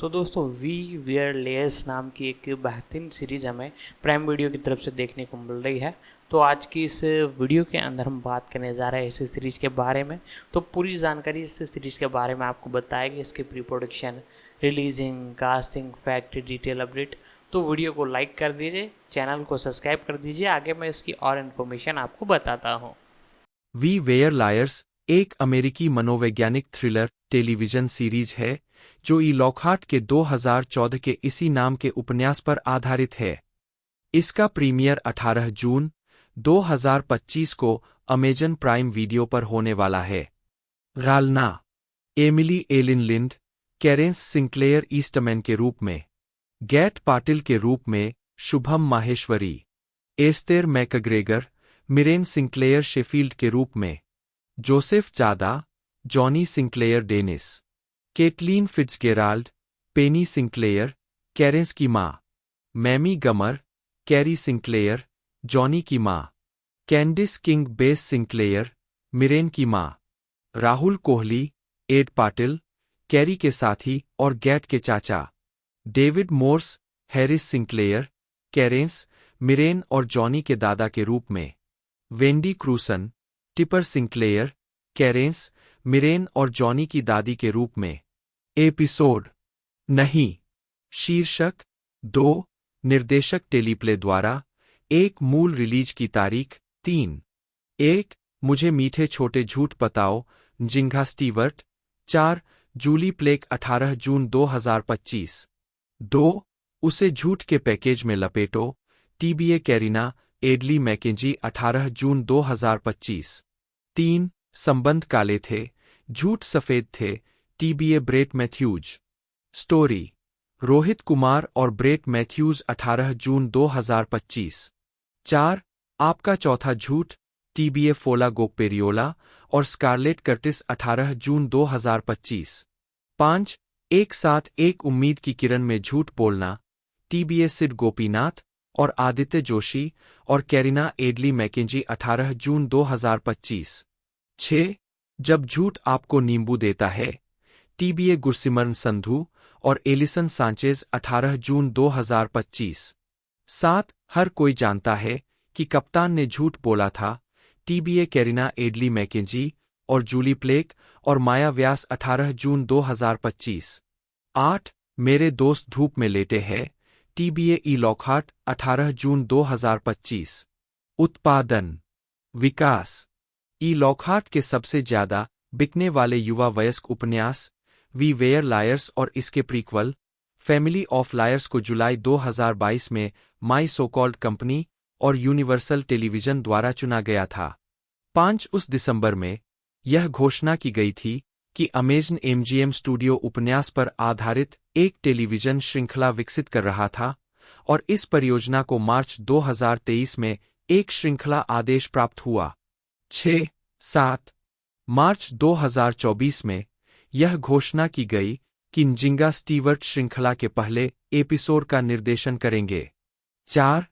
तो दोस्तों we where layers नाम की एक बेहतरीन सीरीज़ हमें प्राइम वीडियो की तरफ से देखने को मिल रही है। तो आज की इस वीडियो के अंदर हम बात करने जा रहे हैं इस सीरीज़ के बारे में। तो पूरी जानकारी इस सीरीज़ के बारे में आपको बताएगी, इसकी pre production, releasing, casting, fact, detail update. तो वीडियो को लाइक कर दीजिए, चैनल को सब्सक्राइब कर दीजिए। आगे मैं इसकी और इन्फॉर्मेशन आपको बताता हूँ। वी वेयर लायर्स एक अमेरिकी मनोवैज्ञानिक थ्रिलर टेलीविजन सीरीज है जो ई लॉकहार्ट के 2014 के इसी नाम के उपन्यास पर आधारित है। इसका प्रीमियर 18 जून 2025 को अमेजन प्राइम वीडियो पर होने वाला है। रालना Emily Alyn Lind, Cadence Sinclair Eastman के रूप में, गैट पाटिल के रूप में Shubham Maheshwari, Esther McGregor, Mirren Sinclair Sheffield के रूप में, Joseph Zada, Johnny Sinclair Dennis, Caitlin Fitzgerald, Penny Sinclair, Cadence की माँ, Mamie Gummer, Carrie Sinclair, Johnny की माँ, Candice King Bess Sinclair, Mirren की माँ, राहुल कोहली, एड पाटिल, कैरी के साथी और गैट के चाचा, David Morse, Harris Sinclair, Cadence, Mirren और जॉनी के दादा के रूप में, Wendy Crewson, Tipper Sinclair, Cadence, Mirren और जॉनी की दादी के रूप में। एपिसोड नहीं। शीर्षक 2। निर्देशक टेलीप्ले द्वारा। 1 मूल रिलीज की तारीख 3/1 मुझे मीठे छोटे झूठ बताओ, जिंघा स्टीवर्ट। 4 जूली प्लेक 18 जून 2025। 2 उसे झूठ के पैकेज में लपेटो, टीबीए कैरिना एडली मैकेंजी 18 जून 2025। 3 संबंध काले थे, झूठ सफेद थे, TBA Brett Matthews. Story Rohit Kumar और ब्रेट मैथ्यूज 18 जून 2025। 4 आपका चौथा झूठ, टीबीए फोला गोकपेरियोला और स्कारलेट कर्टिस 18 जून 2025। 5 एक साथ एक उम्मीद की किरण में झूठ बोलना, टीबीए सिड गोपीनाथ और आदित्य जोशी और कैरिना एडली मैकेंजी 18 जून 2025। 6 जब झूठ आपको नींबू देता है, टीबीए गुरसिमरन संधू और एलिसन सांचेज 18 जून 2025। 7 हर कोई जानता है कि कप्तान ने झूठ बोला था, टीबीए कैरिना एडली मैकेंजी और जूली प्लेक और माया व्यास 18 जून 2025। 8 मेरे दोस्त धूप में लेटे हैं, टीबीए ई लॉकहार्ट 18 जून 2025। उत्पादन विकास ई लॉकहार्ट के सबसे ज्यादा बिकने वाले युवा वयस्क उपन्यास वी वेयर लायर्स और इसके प्रीक्वल फैमिली ऑफ लायर्स को जुलाई 2022 में माई सो-कॉल्ड कंपनी और यूनिवर्सल टेलीविजन द्वारा चुना गया था। 5 उस दिसंबर में यह घोषणा की गई थी कि अमेजन एमजीएम स्टूडियो उपन्यास पर आधारित एक टेलीविजन श्रृंखला विकसित कर रहा था और इस परियोजना को मार्च 2023 में एक श्रृंखला आदेश प्राप्त हुआ। 6-7 मार्च 2024 में यह घोषणा की गई कि जिंगा स्टीवर्ट श्रृंखला के पहले एपिसोड का निर्देशन करेंगे। 4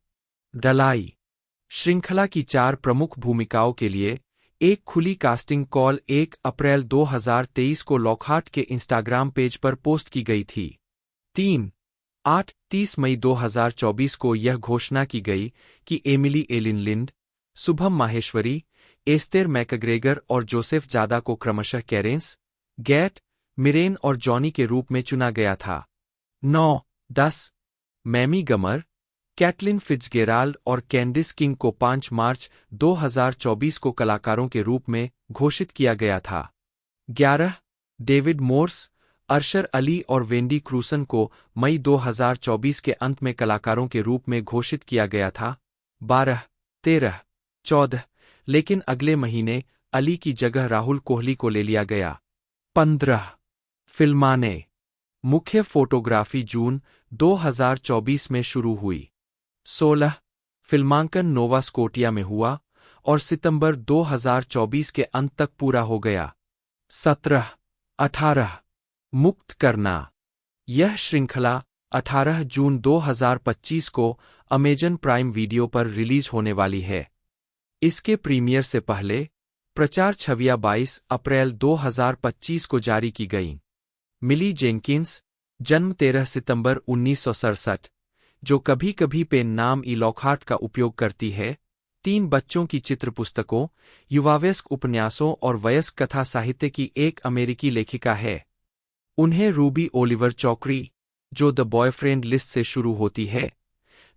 डलाई श्रृंखला की 4 प्रमुख भूमिकाओं के लिए एक खुली कास्टिंग कॉल 1 अप्रैल 2023 को लॉकहार्ट के इंस्टाग्राम पेज पर पोस्ट की गई थी। 30 मई 2024 को यह घोषणा की गई कि Emily Alyn लिंड, Shubham Maheshwari, Esther McGregor और जोसेफ जादा को क्रमशः कैरेंस, गैट, मिरेन और जॉनी के रूप में चुना गया था। 9-10 मैमी गमर, कैटलिन फिट्जगेराल्ड और कैंडिस किंग को 5 मार्च 2024 को कलाकारों के रूप में घोषित किया गया था। 11 डेविड मोर्स, अरशर अली और वेंडी क्रूसन को मई 2024 के अंत में कलाकारों के रूप में घोषित किया गया था। 12 13 14 लेकिन अगले महीने अली की जगह राहुल कोहली को ले लिया गया। 15 फिल्माने मुख्य फोटोग्राफी जून 2024 में शुरू हुई। 16 फिल्मांकन नोवा स्कोटिया में हुआ और सितंबर 2024 के अंत तक पूरा हो गया। 17-18 मुक्त करना यह श्रृंखला 18 जून 2025 को अमेजन प्राइम वीडियो पर रिलीज होने वाली है। इसके प्रीमियर से पहले प्रचार छवियां 22 अप्रैल 2025 को जारी की गईं। मिली जेनकिंस, जन्म 13 सितंबर 1967, जो कभी कभी पेन नाम ई लॉकहार्ट का उपयोग करती है। 3 बच्चों की चित्र पुस्तकों, युवावयस्क उपन्यासों और वयस्क कथा साहित्य की एक अमेरिकी लेखिका है। उन्हें रूबी ओलिवर चौकरी, जो द बॉयफ्रेंड लिस्ट से शुरू होती है,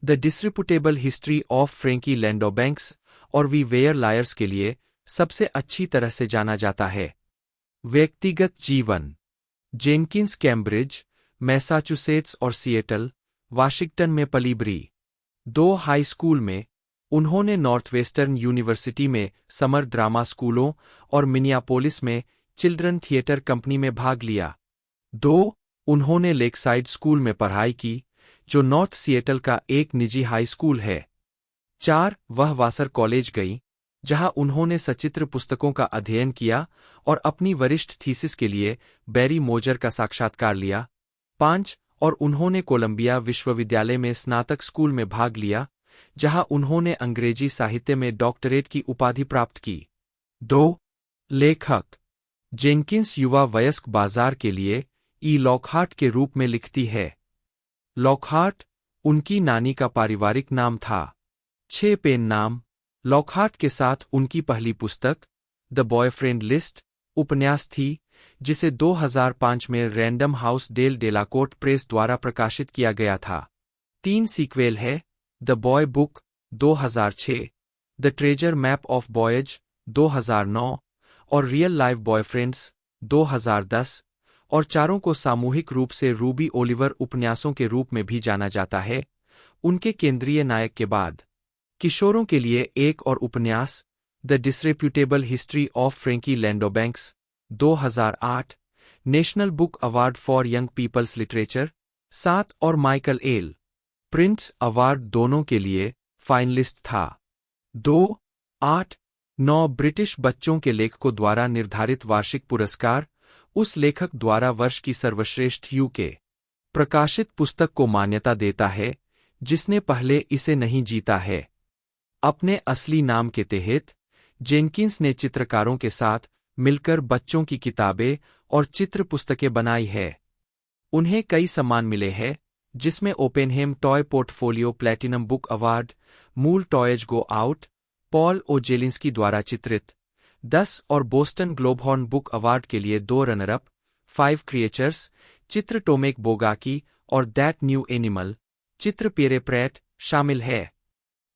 द डिसरिप्यूटेबल हिस्ट्री ऑफ फ्रेंकी लैंडोबैंक्स और वी वेयर लायर्स के लिए सबसे अच्छी तरह से जाना जाता है। व्यक्तिगत जीवन। जेनकिंस कैम्ब्रिज, मैसाचुसेट्स और सिएटल, वाशिंगटन में पली बड़ी। 2 हाई स्कूल में उन्होंने नॉर्थवेस्टर्न यूनिवर्सिटी में समर ड्रामा स्कूलों और मिनियापोलिस में चिल्ड्रन थिएटर कंपनी में भाग लिया। 2 उन्होंने लेकसाइड स्कूल में पढ़ाई की, जो नॉर्थ सिएटल का एक निजी हाई स्कूल है। 4 वह वासर कॉलेज गई, जहां उन्होंने सचित्र पुस्तकों का अध्ययन किया और अपनी वरिष्ठ थीसिस के लिए बैरी मोजर का साक्षात्कार लिया। 5 और उन्होंने कोलंबिया विश्वविद्यालय में स्नातक स्कूल में भाग लिया, जहां उन्होंने अंग्रेजी साहित्य में डॉक्टरेट की उपाधि प्राप्त की। 2 लेखक। जेनकिंस युवा वयस्क बाजार के लिए ई लॉकहार्ट के रूप में लिखती है। लॉकहार्ट उनकी नानी का पारिवारिक नाम था। 6 पेन नाम। लॉकहार्ट के साथ उनकी पहली पुस्तक द बॉयफ्रेंड लिस्ट उपन्यास थी, जिसे 2005 में रैंडम हाउस डेल डेलाकोर्ट प्रेस द्वारा प्रकाशित किया गया था। 3 सीक्वेल है, the boy book 2006, the treasure map of boys 2009 और रियल लाइफ बॉयफ्रेंड्स 2010, और चारों को सामूहिक रूप से रूबी ओलिवर उपन्यासों के रूप में भी जाना जाता है। उनके केंद्रीय नायक के बाद किशोरों के लिए एक और उपन्यास the disreputable history of Frankie Landau Banks 2008, National Book Award for Young People's Literature 7 और माइकल एल प्रिंट्स अवार्ड दोनों के लिए फाइनलिस्ट था। 2-8-9 ब्रिटिश बच्चों के लेखकों द्वारा निर्धारित वार्षिक पुरस्कार उस लेखक द्वारा वर्ष की सर्वश्रेष्ठ यूके प्रकाशित पुस्तक को मान्यता देता है जिसने पहले इसे नहीं जीता है। अपने असली नाम के तहत जेनकिंस ने चित्रकारों के साथ मिलकर बच्चों की किताबें और चित्र पुस्तकें बनाई है। उन्हें कई सम्मान मिले हैं, जिसमें Oppenheim toy portfolio platinum book award, मूल toys go out, Paul O Zelinsky द्वारा चित्रित 10 और बोस्टन ग्लोबहॉर्न बुक अवार्ड के लिए 2 रनरअप, 5 क्रिएचर्स, चित्र टोमेक बोगाकी और दैट न्यू एनिमल, चित्र पियरे प्रैट शामिल है।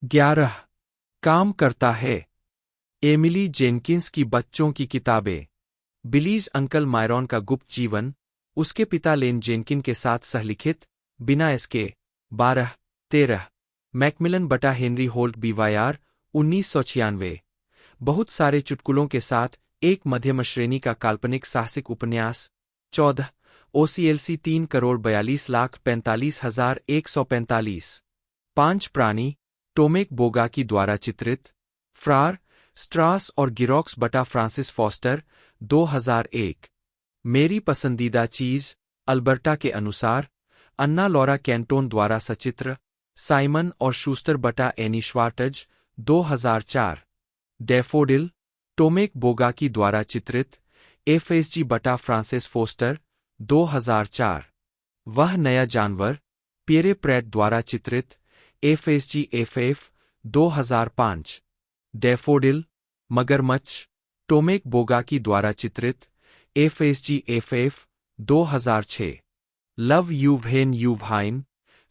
11 काम करता है। एमिली जेनकिंस की बच्चों की किताबें। बिलीज अंकल मायरॉन का गुप्त जीवन, उसके पिता लेन जेनकिन के साथ सहलिखित, बिना इसके 12-13, मैकमिलन बटा हेनरी होल्ट BYR 1996। बहुत सारे चुटकुलों के साथ एक मध्यम श्रेणी का काल्पनिक साहसिक उपन्यास। 14 OCLC 3,42,45,145। 5 प्राणी, टोमेक बोगाकी द्वारा चित्रित, फ्रार, स्ट्रास और गिरॉक्स बटा फ्रांसिस फॉस्टर 2001। मेरी पसंदीदा चीज, अल्बर्टा के अनुसार, अन्ना लॉरा कैंटोन द्वारा सचित्र, साइमन और शूस्टर बटा एनी श्वार्टज 2004। डैफोडिल, टोमेक बोगाकी द्वारा चित्रित, FSG बटा फ्रांसिस फोस्टर 2004। वह नया जानवर, पियरे प्रैट द्वारा चित्रित, FSG FF 2005। डैफोडिल, मगरमच्छ, टोमेक बोगाकी द्वारा चित्रित, FSG FF 2006। Love you when you whine,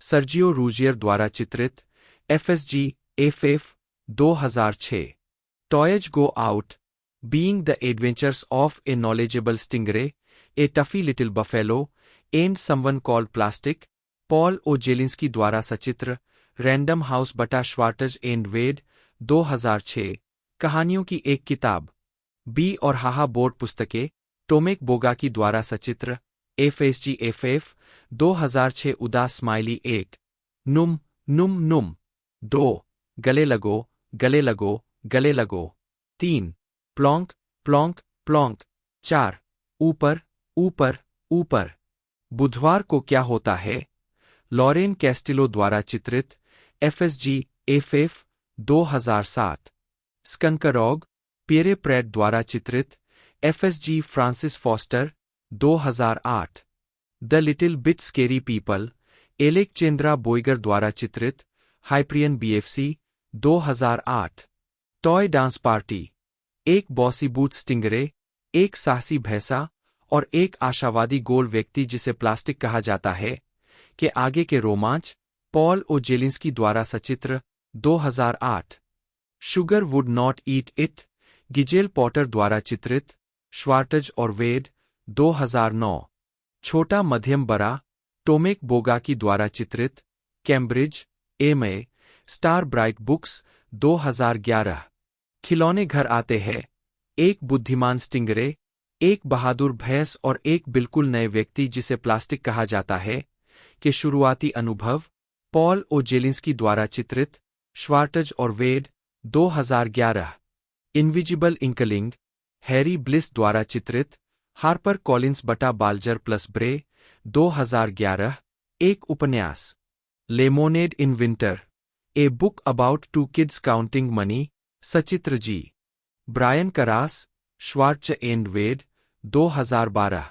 Sergio Ruzzier द्वारा चित्रित, FSG FF 2006। Toys go out, being the adventures of a knowledgeable stingray, a toughy little buffalo and someone called plastic, Paul O Zelinsky द्वारा सचित्र, random house बटा श्वार्टज and वेड 2006। कहानियों की एक किताब। B और हाहा बोर्ड पुस्तकें, टोमेक बोगाकी द्वारा सचित्र, FSG FF 2006। उदास स्माइली 1, नुम नुम नुम। 2 गले लगो गले लगो गले लगो। 3 प्लॉन्क प्लॉन्क प्लॉन्क। 4 ऊपर ऊपर ऊपर। बुधवार को क्या होता है, लॉरेन कैस्टिलो द्वारा चित्रित, FSG FF 2007। Skunkdog, Pierre Pratt द्वारा चित्रित, FSG Frances Foster 2008। The little bit scary people, Alexandra Boiger द्वारा चित्रित, Hyperion BFC, 2008। Toy dance party, एक बॉसी बूट स्टिंगरे, एक साहसी भैंसा और एक आशावादी गोल व्यक्ति जिसे प्लास्टिक कहा जाता है, के आगे के रोमांच, पॉल ओ जेलिंस्की द्वारा सचित्र, 2008। Sugar would not eat it, Giselle Potter द्वारा चित्रित, श्वार्टज और वेड, 2009। छोटा मध्यम बड़ा, टोमेक बोगाकी द्वारा चित्रित, Cambridge, MA, star bright books, 2011। खिलौने घर आते हैं, एक बुद्धिमान स्टिंगरे, एक बहादुर भैंस और एक बिल्कुल नए व्यक्ति जिसे प्लास्टिक कहा जाता है, के शुरुआती अनुभव, पॉल ओ जेलिंस्की द्वारा चित्रित, श्वार्टज और वेड, 2011। इनविजिबल इंकलिंग, हैरी ब्लिस द्वारा चित्रित, हार्पर कॉलिंस बटा बाल्जर प्लस ब्रे, 2011। एक उपन्यास, lemonade in winter, a book about two kids counting money, सचित्र जी। ब्रायन करास, श्वार्च एंड वेड, 2012।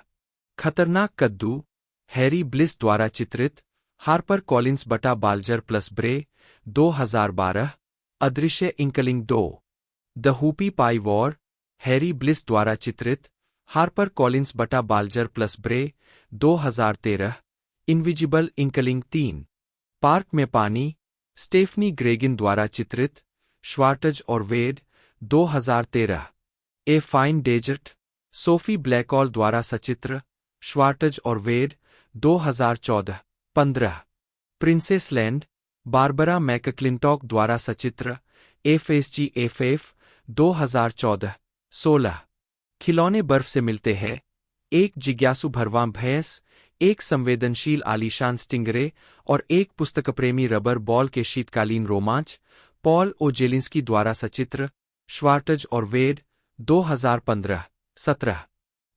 खतरनाक कद्दू, हैरी ब्लिस द्वारा चित्रित, हार्पर कॉलिंस बटा बाल्जर प्लस ब्रे, 2012। अदृश्य inkling 2, the hoopoe pi war, Harry bliss द्वारा चित्रित, हार्पर कॉलिंस बटा बाल्जर प्लस ब्रे, 2013। इनविजिबल इंकलिंग 3, पार्क में पानी, स्टेफनी ग्रेगिन द्वारा चित्रित, श्वार्टज और वेड, 2013। ए फाइन डेजर्ट, सोफी ब्लैकऑल द्वारा सचित्र, श्वार्टज और वेड, 2014। 15। प्रिंसेस लैंड, बारबरा मैकक्लिंटॉक द्वारा सचित्र, FSG, 2014। 16। खिलौने बर्फ से मिलते हैं, एक जिज्ञासु भरवां भैंस, एक संवेदनशील आलीशान स्टिंगरे और एक पुस्तकप्रेमी रबर बॉल के शीतकालीन रोमांच, पॉल ओ जेलिंस्की द्वारा सचित्र, श्वार्टज और वेड, 2015। 17।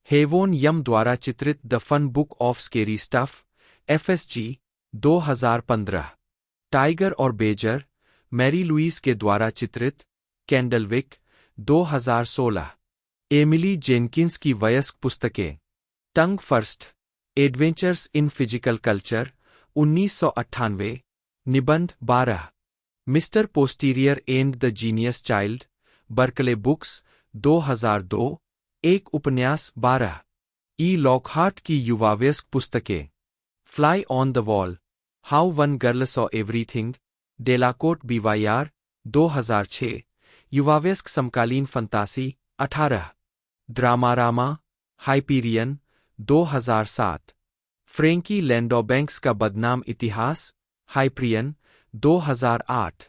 हेवोन यम द्वारा चित्रित the fun book of scary stuff, FSG, 2015। Tiger और बेजर, मैरी लुईस के द्वारा चित्रित, कैंडलविक, 2016। एमिली जेनकिंस की वयस्क पुस्तकें, tongue first, adventures in physical culture, 1998। निबंध, 12। Mister posterior and the genius child, Berkley books, 2002। एक उपन्यास, 12। लॉकहार्ट की युवावयस्क पुस्तकें, fly on the wall, how one girl saw everything, Delacorte BYR, 2006। युवावयस्क समकालीन फंतासी, 18। ड्रामारामा, हाइपीरियन, 2007। फ्रेंकी लैंडोबैंक्स का बदनाम इतिहास, हाइप्रियन, 2008।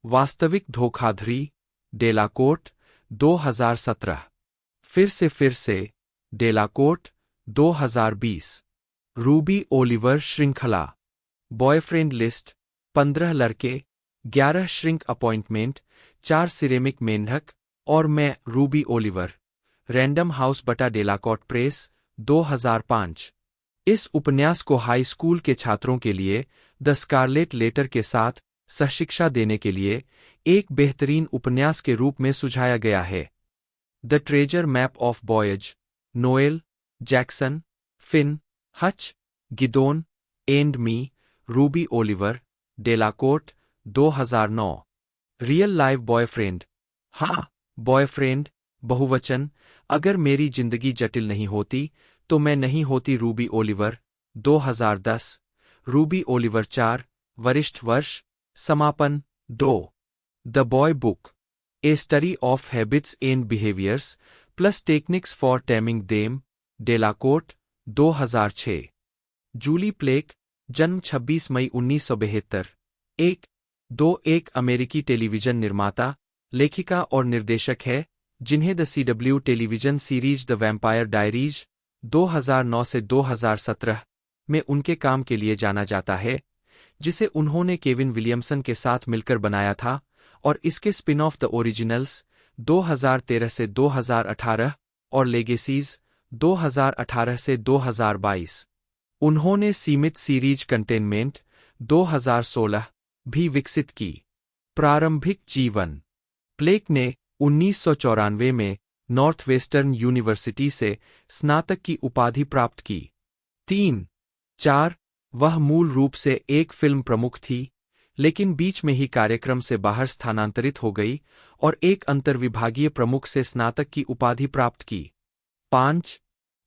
वास्तविक धोखाधड़ी, डेलाकोर्ट, 2017। फिर से, डेलाकोर्ट, 2020। रूबी ओलिवर श्रृंखला, बॉयफ्रेंड लिस्ट, 15 लड़के, 11 श्रिंक अपॉइंटमेंट, 4 सिरेमिक मेंढक और मैं रूबी ओलिवर, रैंडम हाउस बटा डेलाकोर्ट प्रेस, 2005। इस उपन्यास को हाई स्कूल के छात्रों के लिए द स्कारलेट लेटर के साथ सहशिक्षा देने के लिए एक बेहतरीन उपन्यास के रूप में सुझाया गया है। The treasure map of boys, Noel, Jackson, Finn, Hutch, Gideon, and me, Ruby Oliver, Delacorte, 2009। Real life boyfriend, हाँ, बॉयफ्रेंड, बहुवचन, अगर मेरी जिंदगी जटिल नहीं होती तो मैं नहीं होती रूबी ओलिवर, 2010। रूबी ओलिवर 4, वरिष्ठ वर्ष, समापन, 2। The boy book, a study of habits and behaviors plus techniques for taming them, Delacorte, 2006। Julie Plec, जन्म 26 मई 1972, 1-2 एक अमेरिकी टेलीविजन निर्माता, लेखिका और निर्देशक है जिन्हें the CW television series the vampire diaries, 2009 से 2017 में उनके काम के लिए जाना जाता है, जिसे उन्होंने केविन विलियमसन के साथ मिलकर बनाया था, और इसके स्पिन ऑफ द ओरिजिनल्स, 2013 से 2018 और लेगेसीज, 2018 से 2022। उन्होंने सीमित सीरीज कंटेनमेंट, 2016 भी विकसित की। प्रारंभिक जीवन, प्लेक ने 1994 में नॉर्थवेस्टर्न यूनिवर्सिटी से स्नातक की उपाधि प्राप्त की। 3 4. वह मूल रूप से एक फिल्म प्रमुख थी, लेकिन बीच में ही कार्यक्रम से बाहर स्थानांतरित हो गई और एक अंतर्विभागीय प्रमुख से स्नातक की उपाधि प्राप्त की। 5.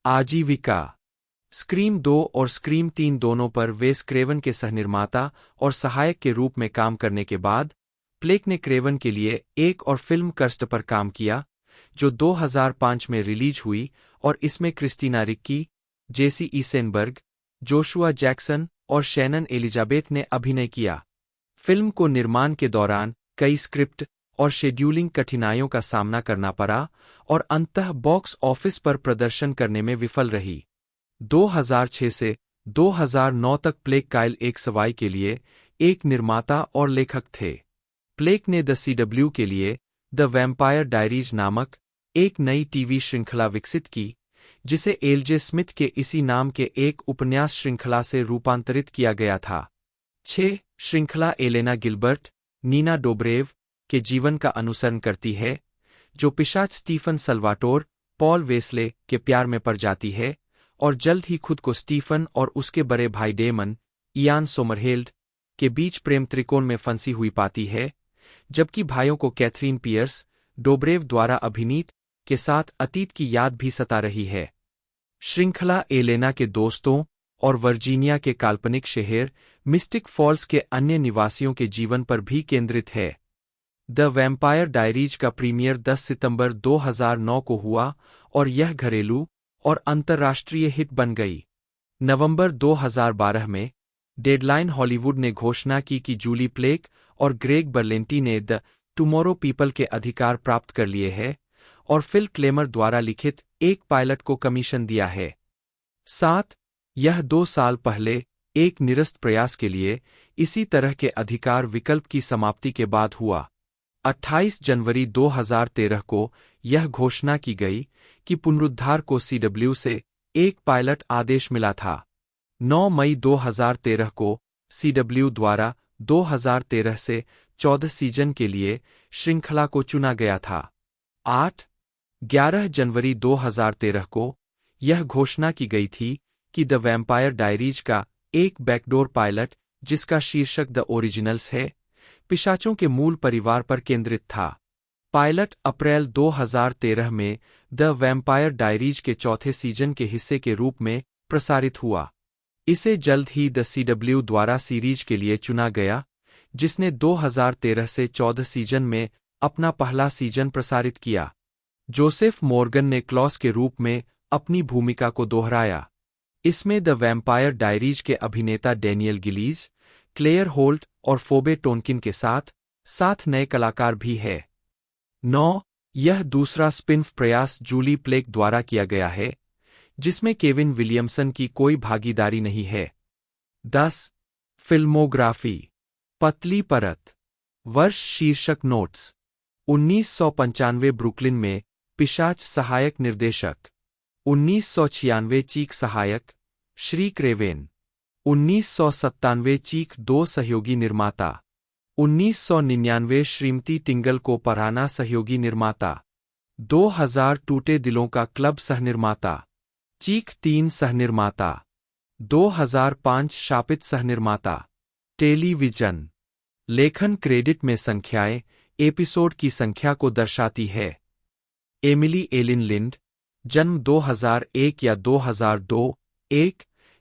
आजीविका। स्क्रीम 2 और स्क्रीम 3 दोनों पर वेस क्रेवन के सहनिर्माता और सहायक के रूप में काम करने के बाद प्लेक ने क्रेवन के लिए एक और फिल्म कर्स्ट पर काम किया, जो 2005 में रिलीज हुई और इसमें क्रिस्टीना रिक्की, जेसी ईसेनबर्ग, जोशुआ जैक्सन और शैनन एलिजाबेथ ने अभिनय किया। फिल्म को निर्माण के दौरान कई स्क्रिप्ट और शेड्यूलिंग कठिनाइयों का सामना करना पड़ा और अंततः बॉक्स ऑफिस पर प्रदर्शन करने में विफल रही। 2006 से 2009 तक प्लेक काइल एक सवाई के लिए एक निर्माता और लेखक थे। प्लेक ने द CW के लिए द वैम्पायर डायरीज नामक एक नई टीवी श्रृंखला विकसित की, जिसे एलजे स्मिथ के इसी नाम के एक उपन्यास श्रृंखला से रूपांतरित किया गया था। 6. श्रृंखला एलेना गिलबर्ट, नीना डोब्रेव के जीवन का अनुसरण करती है, जो पिशाच स्टीफन सल्वाटोर, पॉल वेस्ले के प्यार में पड़ जाती है और जल्द ही खुद को स्टीफन और उसके बड़े भाई डेमन, इयान सोमरहेल्ड, के बीच प्रेम त्रिकोण में फंसी हुई पाती है, जबकि भाइयों को कैथरीन पियर्स, डोब्रेव द्वारा अभिनीत, के साथ अतीत की याद भी सता रही है। श्रृंखला एलेना के दोस्तों और वर्जीनिया के काल्पनिक शहर मिस्टिक फॉल्स के अन्य निवासियों के जीवन पर भी केंद्रित है। द वैम्पायर डायरीज का प्रीमियर 10 सितंबर 2009 को हुआ और यह घरेलू और अंतर्राष्ट्रीय हिट बन गई। नवंबर 2012 में डेडलाइन हॉलीवुड ने घोषणा की कि जूली प्लेक और ग्रेग बर्लेंटी ने द टुमारो पीपल के अधिकार प्राप्त कर लिए हैं और फिल क्लेमर द्वारा लिखित एक पायलट को कमीशन दिया है। 7. यह 2 साल पहले एक निरस्त प्रयास के लिए इसी तरह के अधिकार विकल्प की समाप्ति के बाद हुआ। 28 जनवरी 2013 को यह घोषणा की गई कि पुनरुद्धार को CW से एक पायलट आदेश मिला था। 9 मई 2013 को CW द्वारा 2013 से 14 सीजन के लिए श्रृंखला को चुना गया था। 8. 11 जनवरी 2013 को यह घोषणा की गई थी कि द वैम्पायर डायरीज का एक बैकडोर पायलट, जिसका शीर्षक द ओरिजिनल्स है, पिशाचों के मूल परिवार पर केंद्रित था। पायलट अप्रैल 2013 में द वैम्पायर डायरीज के चौथे सीजन के हिस्से के रूप में प्रसारित हुआ। इसे जल्द ही द CW द्वारा सीरीज के लिए चुना गया, जिसने 2013 से 14 सीजन में अपना पहला सीजन प्रसारित किया। जोसेफ मॉर्गन ने क्लॉस के रूप में अपनी भूमिका को दोहराया। इसमें द वैम्पायर डायरीज के अभिनेता डैनियल गिलीज, क्लेयर होल्ट और फोबे टोनकिन के साथ 7 नए कलाकार भी है। 9. यह दूसरा स्पिन-ऑफ प्रयास जूली प्लेक द्वारा किया गया है, जिसमें केविन विलियमसन की कोई भागीदारी नहीं है। 10. फिल्मोग्राफी। पतली परत। वर्ष शीर्षक नोट्स। 1995 ब्रुकलिन में पिशाच सहायक निर्देशक। 1996 चीक सहायक श्री क्रेवेन। 1997 चीक 2 सहयोगी निर्माता। 1999 श्रीमती टिंगल को पराना सहयोगी निर्माता। 2000 टूटे दिलों का क्लब सहनिर्माता। चीक 3 सहनिर्माता। 2005 शापित सहनिर्माता। टेलीविजन। लेखन क्रेडिट में संख्याएं एपिसोड की संख्या को दर्शाती है। एमिली एलिन लिंड, जन्म 2001 या 2002,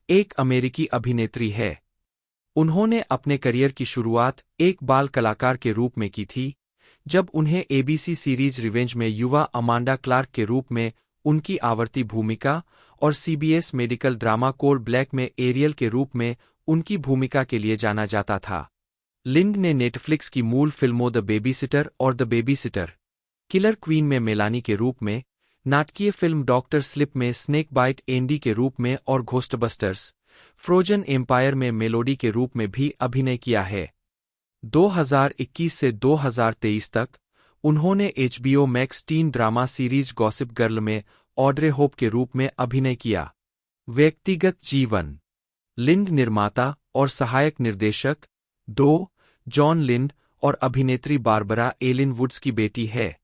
एक अमेरिकी अभिनेत्री है। उन्होंने अपने करियर की शुरुआत एक बाल कलाकार के रूप में की थी, जब उन्हें ABC सीरीज रिवेंज में युवा अमांडा क्लार्क के रूप में उनकी आवर्ती भूमिका और CBS medical drama code black में एरियल के रूप में उनकी भूमिका के लिए जाना जाता था। लिंड ने नेटफ्लिक्स की मूल फिल्मों द बेबीसिटर और द बेबीसिटर, किलर क्वीन में मेलानी के रूप में, नाटकीय फिल्म डॉक्टर स्लिप में स्नेक बाइट एंडी के रूप में और घोस्टबस्टर्स, फ्रोजन एम्पायर में मेलोडी के रूप में भी अभिनय किया है। 2021 से 2023 तक उन्होंने HBO max teen drama series gossip girl में ऑड्रे होप के रूप में अभिनय किया। व्यक्तिगत जीवन। लिंड निर्माता और सहायक निर्देशक 2 जॉन लिंड और अभिनेत्री बारबरा एलिन वुड्स की बेटी है।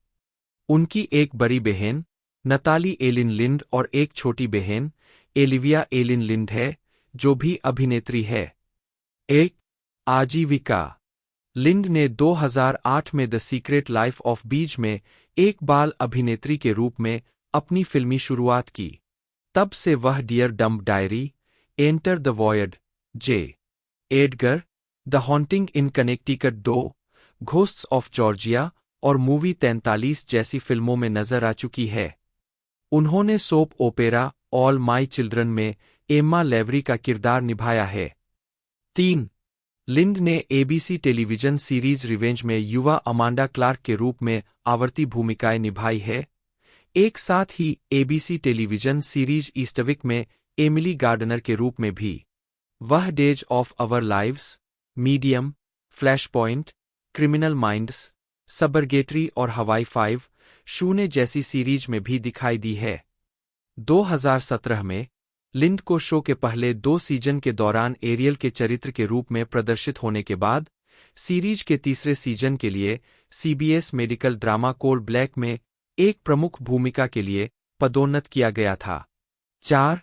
उनकी एक बड़ी बहन नताली एलिन लिंड और एक छोटी बहन एलिविया एलिन लिंड है, जो भी अभिनेत्री है। एक आजीविका। लिंड ने 2008 में द सीक्रेट लाइफ ऑफ बीज में एक बाल अभिनेत्री के रूप में अपनी फिल्मी शुरुआत की। तब से वह dear dumb diary, enter the void, J. Edgar, the haunting in Connecticut 2, ghosts of Georgia और मूवी 43 जैसी फिल्मों में नजर आ चुकी है। उन्होंने soap opera all my children में एम्मा लेवरी का किरदार निभाया है। 3. लिंड ने एबीसी टेलीविजन सीरीज रिवेंज में युवा अमांडा क्लार्क के रूप में आवर्ती भूमिकाएं निभाई है। एक साथ ही एबीसी टेलीविजन सीरीज ईस्टविक में एमिली गार्डनर के रूप में भी वह days of our lives, medium, flash point, criminal minds, Suburgatory और हवाई 5-0 जैसी सीरीज में भी दिखाई दी है। 2017 में लिंड को शो के पहले 2 सीजन के दौरान एरियल के चरित्र के रूप में प्रदर्शित होने के बाद सीरीज के तीसरे सीजन के लिए CBS medical drama code black में एक प्रमुख भूमिका के लिए पदोन्नत किया गया था। 4.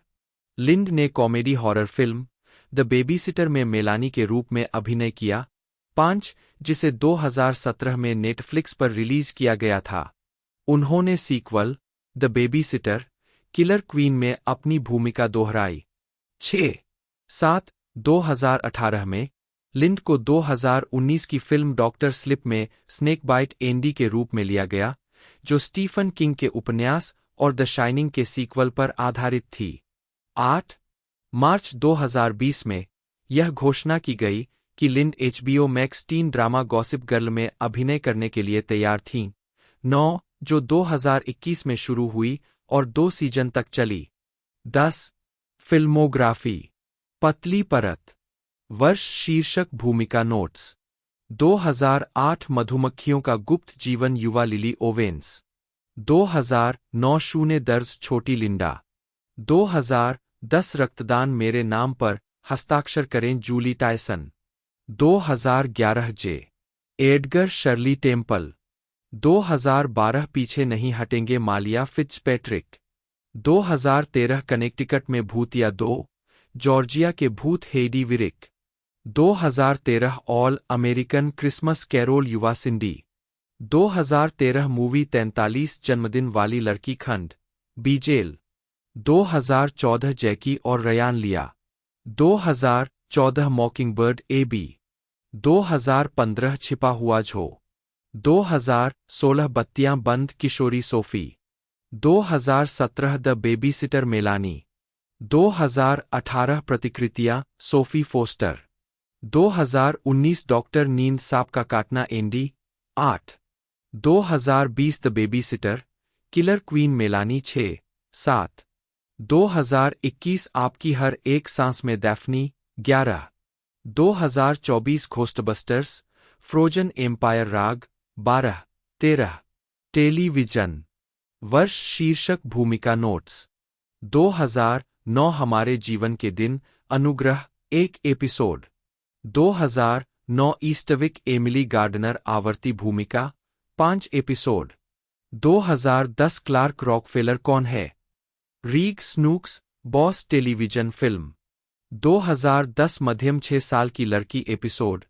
लिंड ने comedy horror film the babysitter में मेलानी के रूप में अभिनय किया। 5. जिसे 2017 में नेटफ्लिक्स पर रिलीज किया गया था। उन्होंने sequel the babysitter killer queen में अपनी भूमिका दोहराई। 6. 7. 2018 में लिंड को 2019 की फिल्म डॉक्टर स्लिप में स्नेक बाइट एंडी के रूप में लिया गया, जो स्टीफन किंग के उपन्यास और द शाइनिंग के सीक्वल पर आधारित थी। 8. मार्च 2020 में यह घोषणा की गई कि Lind HBO Max teen drama gossip girl में अभिनय करने के लिए तैयार थीं। 9. जो 2021 में शुरू हुई और 2 सीजन तक चली। 10. फिल्मोग्राफी। पतली परत। वर्ष शीर्षक भूमिका नोट्स। 2008 मधुमक्खियों का गुप्त जीवन युवा लिली ओवेंस। 2009 शून्य दर्ज छोटी लिंडा। 2010 रक्तदान मेरे नाम पर हस्ताक्षर करें Julie Tyson. 2011 J. Edgar Shirley Temple. 2012 पीछे नहीं हटेंगे मालिया फिट्जपैट्रिक। 2013 कनेक्टिकट में भूतिया 2, जॉर्जिया के भूत Heidi Wirick. 2013 all American Christmas carol युवा सिंडी। 2013 मूवी 43 जन्मदिन वाली लड़की खंड, बीजेल। 2014 जैकी और रयान लिया। 2014 मॉकिंगबर्ड एबी। 2015 छिपा हुआ झो। 2016 बत्तियां बंद किशोरी सोफी। 2017 the babysitter Melanie. 2018 प्रतिकृतियां सोफी फोस्टर। 2019 डॉक्टर नींद सांप का काटना Andy 8। 2020 the babysitter killer queen Melanie 6-7। 2021 आपकी हर एक सांस में दैफ्नी 11। 2024 घोस्टबस्टर्स फ्रोजन एम्पायर राग 12-13। टेलीविजन। वर्ष शीर्षक भूमिका नोट्स। 2009 हमारे जीवन के दिन अनुग्रह 1 एपिसोड। 2009 ईस्टविक एमिली गार्डनर आवर्ती भूमिका 5 एपिसोड। 2010 क्लार्क रॉकफेलर कौन है? रीग स्नूक्स बॉस टेलीविजन फिल्म। 2010 मध्यम 6 साल की लड़की एपिसोड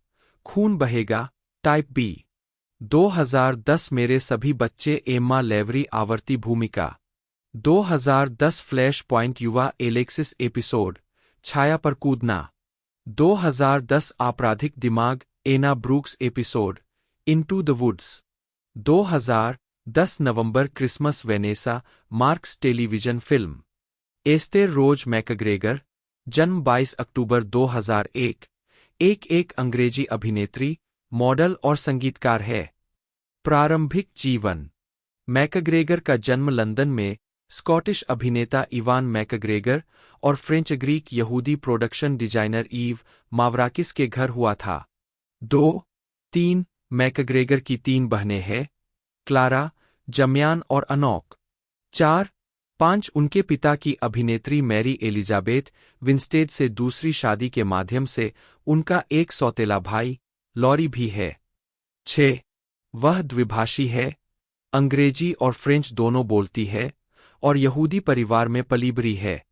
खून बहेगा टाइप बी। 2010 मेरे सभी बच्चे एम्मा लेवरी आवर्ती भूमिका। 2010 फ्लैश पॉइंट युवा एलेक्सिस एपिसोड छाया पर कूदना। 2010 आपराधिक दिमाग Anna Brooks episode into the woods. 2010 नवंबर Christmas Vanessa Marks television film. Esther Rose McGregor जन्म 22 अक्टूबर 2001 एक अंग्रेजी अभिनेत्री, मॉडल और संगीतकार है। प्रारंभिक जीवन। मैकग्रेगर का जन्म लंदन में स्कॉटिश अभिनेता इवान मैकग्रेगर और फ्रेंच ग्रीक यहूदी प्रोडक्शन डिजाइनर ईव मावराकिस के घर हुआ था। 2-3 मैकग्रेगर की 3 बहनें हैं, क्लारा, जम्यान और अनोक। 4-5 उनके पिता की अभिनेत्री मैरी एलिजाबेथ विंस्टेड से दूसरी शादी के माध्यम से उनका एक सौतेला भाई लॉरी भी है। 6 वह द्विभाषी है, अंग्रेजी और फ्रेंच दोनों बोलती है और यहूदी परिवार में पली बड़ी है।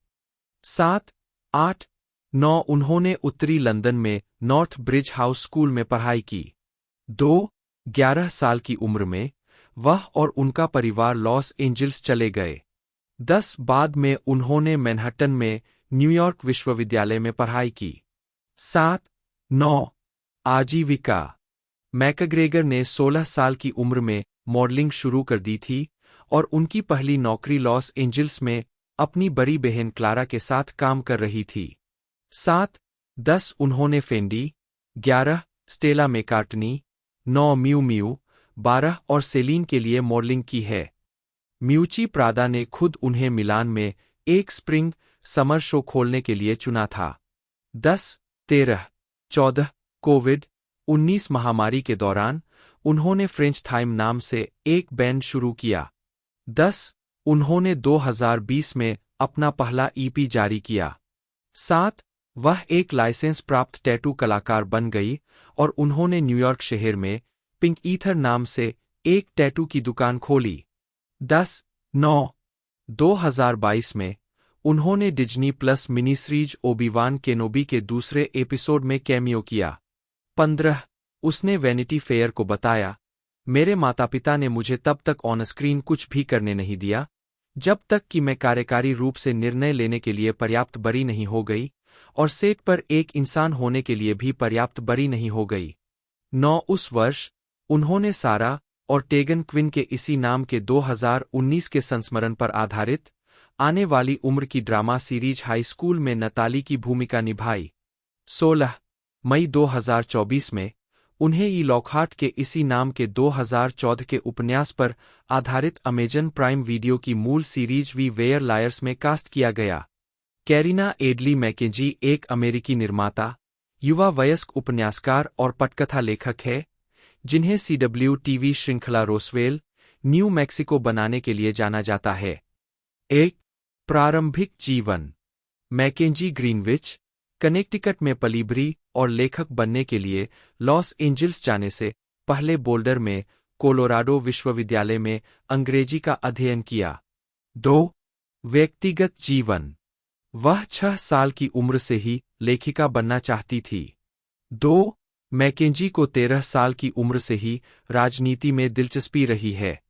7-8 9 उन्होंने उत्तरी लंदन में नॉर्थ ब्रिज हाउस स्कूल में पढ़ाई की। 2 11 साल की उम्र में वह और उनका परिवार लॉस एंजिल्स चले गए। 10 बाद में उन्होंने मैनहट्टन में न्यूयॉर्क विश्वविद्यालय में पढ़ाई की। 7 9 आजीविका। मैकग्रेगर ने 16 साल की उम्र में मॉडलिंग शुरू कर दी थी और उनकी पहली नौकरी लॉस एंजिल्स में अपनी बड़ी बहन क्लारा के साथ काम कर रही थी। 7 10 उन्होंने Fendi. 11 Stella McCartney. 9 mu mu. 12 और सेलीन के लिए मॉडलिंग की है। म्यूची प्रादा ने खुद उन्हें मिलान में एक स्प्रिंग समर शो खोलने के लिए चुना था। 10 13 14 कोविड-19 महामारी के दौरान उन्होंने फ्रेंच थाइम नाम से एक बैंड शुरू किया। 10 उन्होंने 2020 में अपना पहला ईपी जारी किया। 7 वह एक लाइसेंस प्राप्त टैटू कलाकार बन गई और उन्होंने न्यूयॉर्क शहर में पिंक ईथर नाम से एक टैटू की दुकान खोली। 10 9 2022 में उन्होंने डिज्नी प्लस मिनी सीरीज ओबी-वान केनोबी के दूसरे एपिसोड में कैमियो किया। 15 उसने वैनिटी फेयर को बताया, मेरे माता पिता ने मुझे तब तक ऑन स्क्रीन कुछ भी करने नहीं दिया जब तक कि मैं कार्यकारी रूप से निर्णय लेने के लिए पर्याप्त बड़ी नहीं हो गई और सेट पर एक इंसान होने के लिए भी पर्याप्त बड़ी नहीं हो गई। 9 उस वर्ष उन्होंने सारा और टेगन क्विन के इसी नाम के 2019 के संस्मरण पर आधारित आने वाली उम्र की ड्रामा सीरीज हाई स्कूल में नताली की भूमिका निभाई। 16 मई 2024 में उन्हें ई लॉकहार्ट के इसी नाम के 2014 के उपन्यास पर आधारित अमेजन प्राइम वीडियो की मूल सीरीज वी वेयर लायर्स में कास्ट किया गया। कैरिना एडली मैकेंजी एक अमेरिकी निर्माता, युवा वयस्क उपन्यासकार और पटकथा लेखक है जिन्हें CW टीवी श्रृंखला रोसवेल, न्यू मैक्सिको बनाने के लिए जाना जाता है। एक प्रारंभिक जीवन। मैकेंजी ग्रीनविच, कनेक्टिकट में पली-बड़ी और लेखक बनने के लिए लॉस एंजिल्स जाने से पहले बोल्डर में कोलोराडो विश्वविद्यालय में अंग्रेजी का अध्ययन किया। 2 व्यक्तिगत जीवन। वह 6 साल की उम्र से ही लेखिका बनना चाहती थी। 2 मैकेंजी को 13 साल की उम्र से ही राजनीति में दिलचस्पी रही है।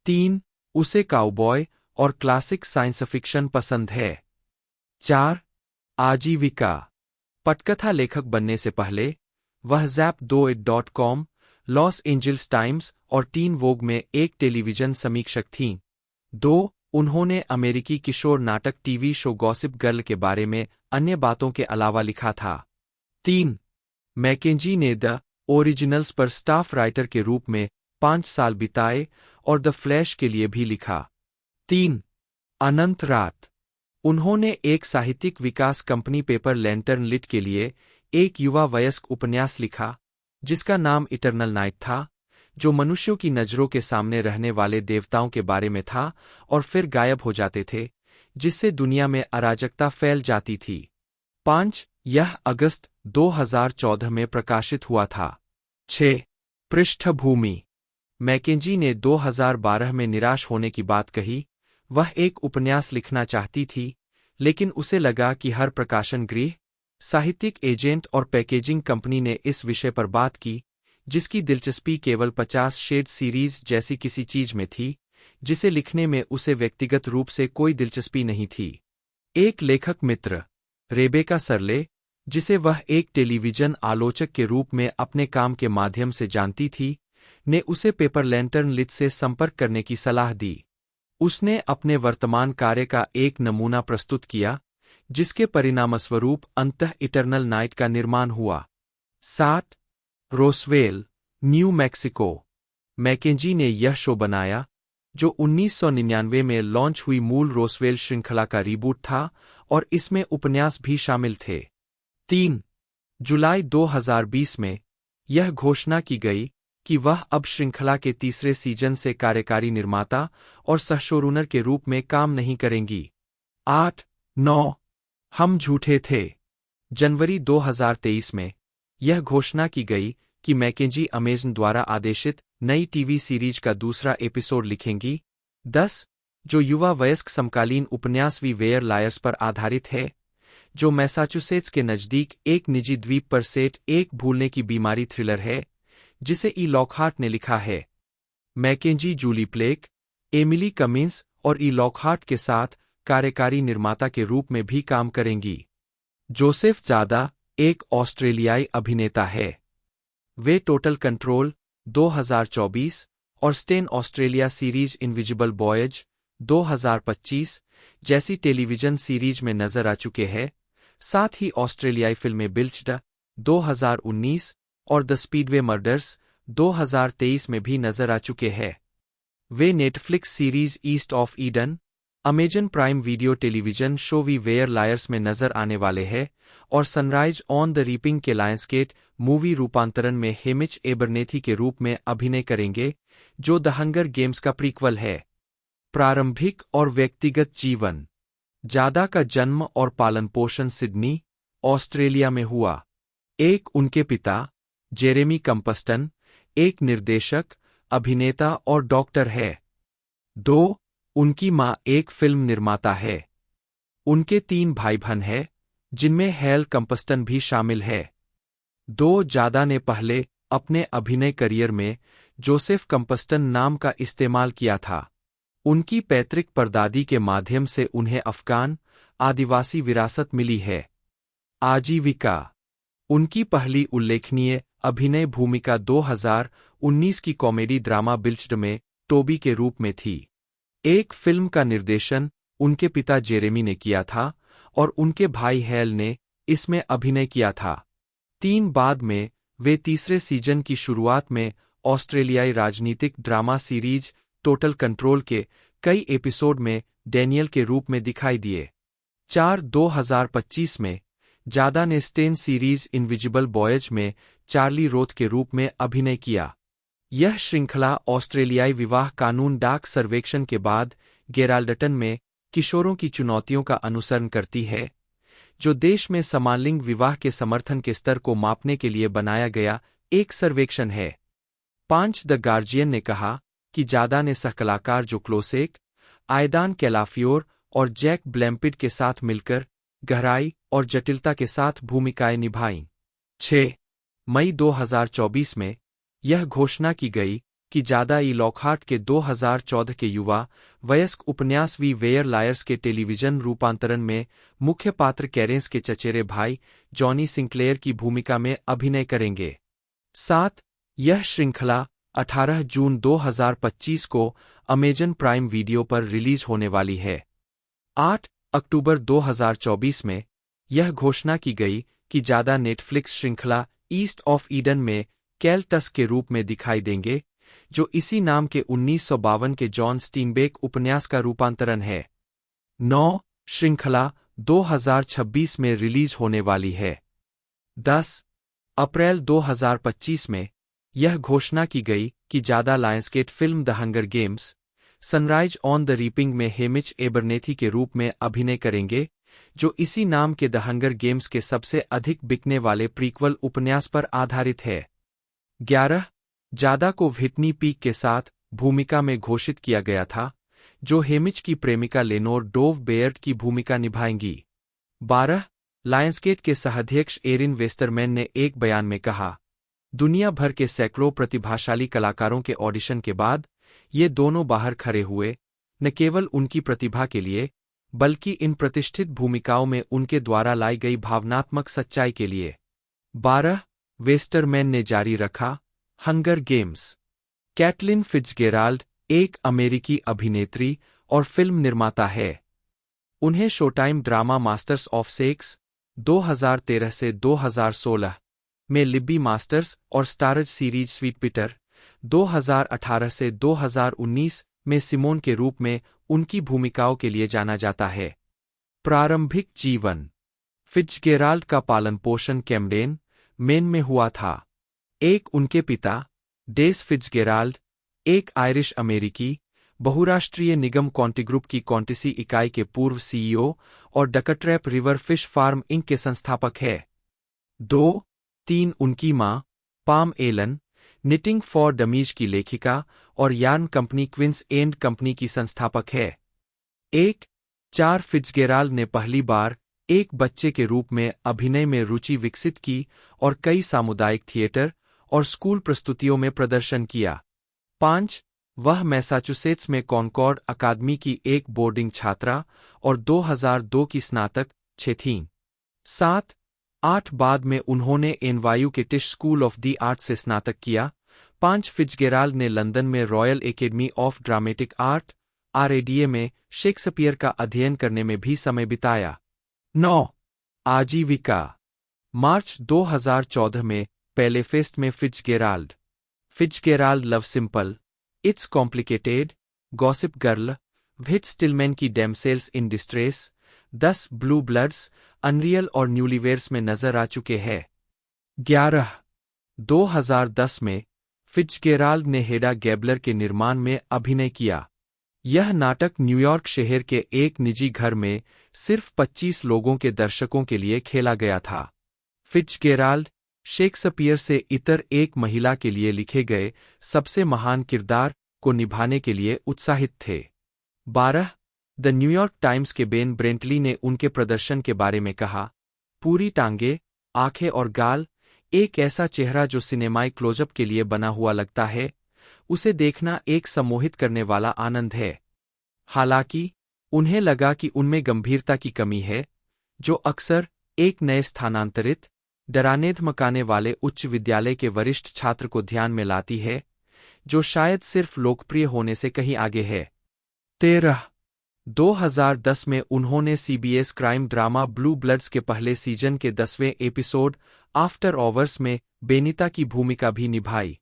3 उसे काउबॉय और क्लासिक साइंस फिक्शन पसंद है। 4 आजीविका। पटकथा लेखक बनने से पहले वह zap28.com, लॉस एंजिल्स टाइम्स और टीन वोग में एक टेलीविजन समीक्षक थीं। 2 उन्होंने अमेरिकी किशोर नाटक टीवी शो गॉसिप गर्ल के बारे में अन्य बातों के अलावा लिखा था। 3 मैकेंजी ने द ओरिजिनल्स पर स्टाफ राइटर के रूप में 5 साल बिताए और द फ्लैश के लिए भी लिखा। 3 अनंत रात। उन्होंने एक साहित्यिक विकास कंपनी पेपर लैंटर्न लिट के लिए एक युवा वयस्क उपन्यास लिखा जिसका नाम इटर्नल नाइट था, जो मनुष्यों की नज़रों के सामने रहने वाले देवताओं के बारे में था और फिर गायब हो जाते थे, जिससे दुनिया में अराजकता फैल जाती थी। 5 यह अगस्त 2014 में प्रकाशित हुआ था। 6 पृष्ठभूमि। मैकेंजी ने 2012 में निराश होने की बात कही। वह एक उपन्यास लिखना चाहती थी, लेकिन उसे लगा कि हर प्रकाशन गृह, साहित्यिक एजेंट और पैकेजिंग कंपनी ने इस विषय पर बात की, जिसकी दिलचस्पी केवल 50 शेड सीरीज जैसी किसी चीज में थी, जिसे लिखने में उसे व्यक्तिगत रूप से कोई दिलचस्पी नहीं थी। एक लेखक मित्र, रेबेका सरले, जिसे वह एक टेलीविजन आलोचक के रूप में अपने काम के माध्यम से जानती थी, ने उसे पेपर लैंटर्न लिट से संपर्क करने की सलाह दी। उसने अपने वर्तमान कार्य का एक नमूना प्रस्तुत किया, जिसके परिणामस्वरूप अंततः इटर्नल नाइट का निर्माण हुआ। 7 रोसवेल, न्यू मैक्सिको। मैकेंजी ने यह शो बनाया, जो 1999 में लॉन्च हुई मूल रोसवेल श्रृंखला का रीबूट था और इसमें उपन्यास भी शामिल थे। 3 जुलाई 2020 में यह घोषणा की गई कि वह अब श्रृंखला के तीसरे सीजन से कार्यकारी निर्माता और सहशोरूनर के रूप में काम नहीं करेंगी। 8 9 हम झूठे थे। जनवरी 2023 में यह घोषणा की गई कि मैकेंजी अमेजन द्वारा आदेशित नई टीवी सीरीज का दूसरा एपिसोड लिखेंगी। 10 जो युवा वयस्क समकालीन उपन्यास वी वेयर लायर्स पर आधारित है, जो मैसाचुसेट्स के नज़दीक एक निजी द्वीप पर सेट एक भूलने की बीमारी थ्रिलर है जिसे ई लॉकहार्ट ने लिखा है। McKenzie Julie Plec, Emily Cummins और ई लॉकहार्ट के साथ कार्यकारी निर्माता के रूप में भी काम करेंगी। जोसेफ ज़ादा एक ऑस्ट्रेलियाई अभिनेता है। वे टोटल कंट्रोल 2024 और Stan Australia series invisible boys 2025 जैसी टेलीविजन सीरीज में नजर आ चुके हैं। साथ ही ऑस्ट्रेलियाई फिल्में बिल्च्ड 2019 और द स्पीडवे मर्डर्स 2023 में भी नजर आ चुके हैं। वे Netflix series East of Eden, Amazon Prime video television show we were liars में नजर आने वाले हैं और सनराइज ऑन द रीपिंग के लायंसगेट मूवी रूपांतरण में हेमिच एबरनेथी के रूप में अभिनय करेंगे, जो द हंगर गेम्स का प्रीक्वल है। प्रारंभिक और व्यक्तिगत जीवन। ज़ादा का जन्म और पालन पोषण सिडनी, ऑस्ट्रेलिया में हुआ। एक उनके पिता जेरेमी कंपस्टन एक निर्देशक, अभिनेता और डॉक्टर है। 2 उनकी मां एक फिल्म निर्माता है। उनके 3 भाई बहन हैं, जिनमें हैल कंपस्टन भी शामिल है। 2 ज़ादा ने पहले अपने अभिनय करियर में जोसेफ कंपस्टन नाम का इस्तेमाल किया था। उनकी पैतृक परदादी के माध्यम से उन्हें अफ़गान आदिवासी विरासत मिली है। आजीविका। उनकी पहली उल्लेखनीय अभिनय भूमिका 2019 की कॉमेडी ड्रामा बिल्च्ड में टोबी के रूप में थी। एक फिल्म का निर्देशन उनके पिता जेरेमी ने किया था और उनके भाई हैल ने इसमें अभिनय किया था। 3 बाद में वे तीसरे सीजन की शुरुआत में ऑस्ट्रेलियाई राजनीतिक ड्रामा सीरीज टोटल कंट्रोल के कई एपिसोड में डैनियल के रूप में दिखाई दिए। 2025 में ज़ादा ने स्टेन सीरीज इनविजिबल वॉयज में चार्ली रोथ के रूप में अभिनय किया। यह श्रृंखला ऑस्ट्रेलियाई विवाह कानून डाक सर्वेक्षण के बाद गेराल्डटन में किशोरों की चुनौतियों का अनुसरण करती है, जो देश में समलिंग विवाह के समर्थन के स्तर को मापने के लिए बनाया गया एक सर्वेक्षण है। 5 द गार्जियन ने कहा कि ज़ादा ने सहकलाकार जो क्लोसेक, आयदान कैलाफियोर और जैक ब्लैम्पिड के साथ मिलकर गहराई और जटिलता के साथ भूमिकाएं निभाईं। 6 मई 2024 में यह घोषणा की गई कि ज़ादा ई लॉकहार्ट के 2014 के युवा वयस्क उपन्यास वी वेयर लायर्स के टेलीविजन रूपांतरण में मुख्य पात्र कैरेंस के चचेरे भाई जॉनी सिंक्लेयर की भूमिका में अभिनय करेंगे। 7 यह श्रृंखला 18 जून 2025 को अमेजन प्राइम वीडियो पर रिलीज होने वाली है। 8 अक्टूबर 2024 में यह घोषणा की गई कि ज़ादा नेटफ्लिक्स श्रृंखला ईस्ट ऑफ ईडन में कैल टस्क के रूप में दिखाई देंगे, जो इसी नाम के 1952 के जॉन स्टीनबेक उपन्यास का रूपांतरण है। 9 श्रृंखला 2026 में रिलीज होने वाली है। 10 अप्रैल 2025 में यह घोषणा की गई कि ज़ादा Lionsgate film the hunger games sunrise on the reaping में हेमिच एबरनेथी के रूप में अभिनय करेंगे, जो इसी नाम के द हंगर गेम्स के सबसे अधिक बिकने वाले प्रीक्वल उपन्यास पर आधारित है। 11 ज़ादा को व्हिटनी पीक के साथ भूमिका में घोषित किया गया था, जो हेमिच की प्रेमिका लेनोर डोव बेयर्ड की भूमिका निभाएंगी। 12 लायंसगेट के सहाध्यक्ष एरिन वेस्टरमैन ने एक बयान में कहा, दुनिया भर के सैकड़ों प्रतिभाशाली कलाकारों के ऑडिशन के बाद ये दोनों बाहर खड़े हुए, न केवल उनकी प्रतिभा के लिए बल्कि इन प्रतिष्ठित भूमिकाओं में उनके द्वारा लाई गई भावनात्मक सच्चाई के लिए। 12 वेस्टरमैन ने जारी रखा, हंगर गेम्स। कैटलिन फिट्जगेराल्ड एक अमेरिकी अभिनेत्री और फिल्म निर्माता है। उन्हें showtime drama masters of sex 2013 से 2016 में लिब्बी मास्टर्स और स्टारज सीरीज स्वीट पीटर 2018 से 2019 में सिमोन के रूप में उनकी भूमिकाओं के लिए जाना जाता है। प्रारंभिक जीवन। फिट्जगेराल्ड का पालन पोषण कैम्डेन, मेन में हुआ था। एक उनके पिता डेस फिट्जगेराल्ड एक आयरिश अमेरिकी बहुराष्ट्रीय निगम कॉन्टिग्रुप की कॉन्टिसी इकाई के पूर्व सीईओ और Ducktrap river fish farm inc के संस्थापक है। 2-3 उनकी मां Pam Allen knitting for dummies की लेखिका और yarn company Quince and company की संस्थापक है। 1-4 फिट्जगेराल्ड ने पहली बार एक बच्चे के रूप में अभिनय में रुचि विकसित की और कई सामुदायिक थिएटर और स्कूल प्रस्तुतियों में प्रदर्शन किया। 5. वह मैसाचुसेट्स में कॉनकॉर्ड अकादमी की एक बोर्डिंग छात्रा और 2002 की स्नातक 6 थीं। 7. 8 बाद में उन्होंने एनवायू के टिश स्कूल ऑफ द आर्ट से स्नातक किया। 5. फिट्जगेराल्ड ने लंदन में royal academy of dramatic art RADA में शेक्सपियर का अध्ययन करने में भी समय बिताया। 9. आजीविका। मार्च 2014 में पेलेफेस्ट में Fitzgerald love simple, it's complicated, gossip girl, Whit Stillman की damsels in distress, 10 blue bloods, unreal और न्यूलीवेयर्स में नजर आ चुके हैं। 11. 2010 में फिट्जगेराल्ड ने हेडा गैबलर के निर्माण में अभिनय किया। यह नाटक न्यूयॉर्क शहर के एक निजी घर में सिर्फ 25 लोगों के दर्शकों के लिए खेला गया था। फिट्जगेराल्ड शेक्सपियर से इतर एक महिला के लिए लिखे गए सबसे महान किरदार को निभाने के लिए उत्साहित थे। 12. द न्यूयॉर्क टाइम्स के बेन ब्रेंटली ने उनके प्रदर्शन के बारे में कहा, पूरी टांगे, आंखें और गाल, एक ऐसा चेहरा जो सिनेमाई क्लोजअप के लिए बना हुआ लगता है, उसे देखना एक सम्मोहित करने वाला आनंद है। हालांकि उन्हें लगा कि उनमें गंभीरता की कमी है, जो अक्सर एक नए स्थानांतरित, डराने धमकाने वाले उच्च विद्यालय के वरिष्ठ छात्र को ध्यान में लाती है, जो शायद सिर्फ लोकप्रिय होने से कहीं आगे है। 13. 2010 में उन्होंने CBS crime drama blue bloods के पहले सीजन के 10वें एपिसोड आफ्टर ऑवर्स में बेनिता की भूमिका भी निभाई।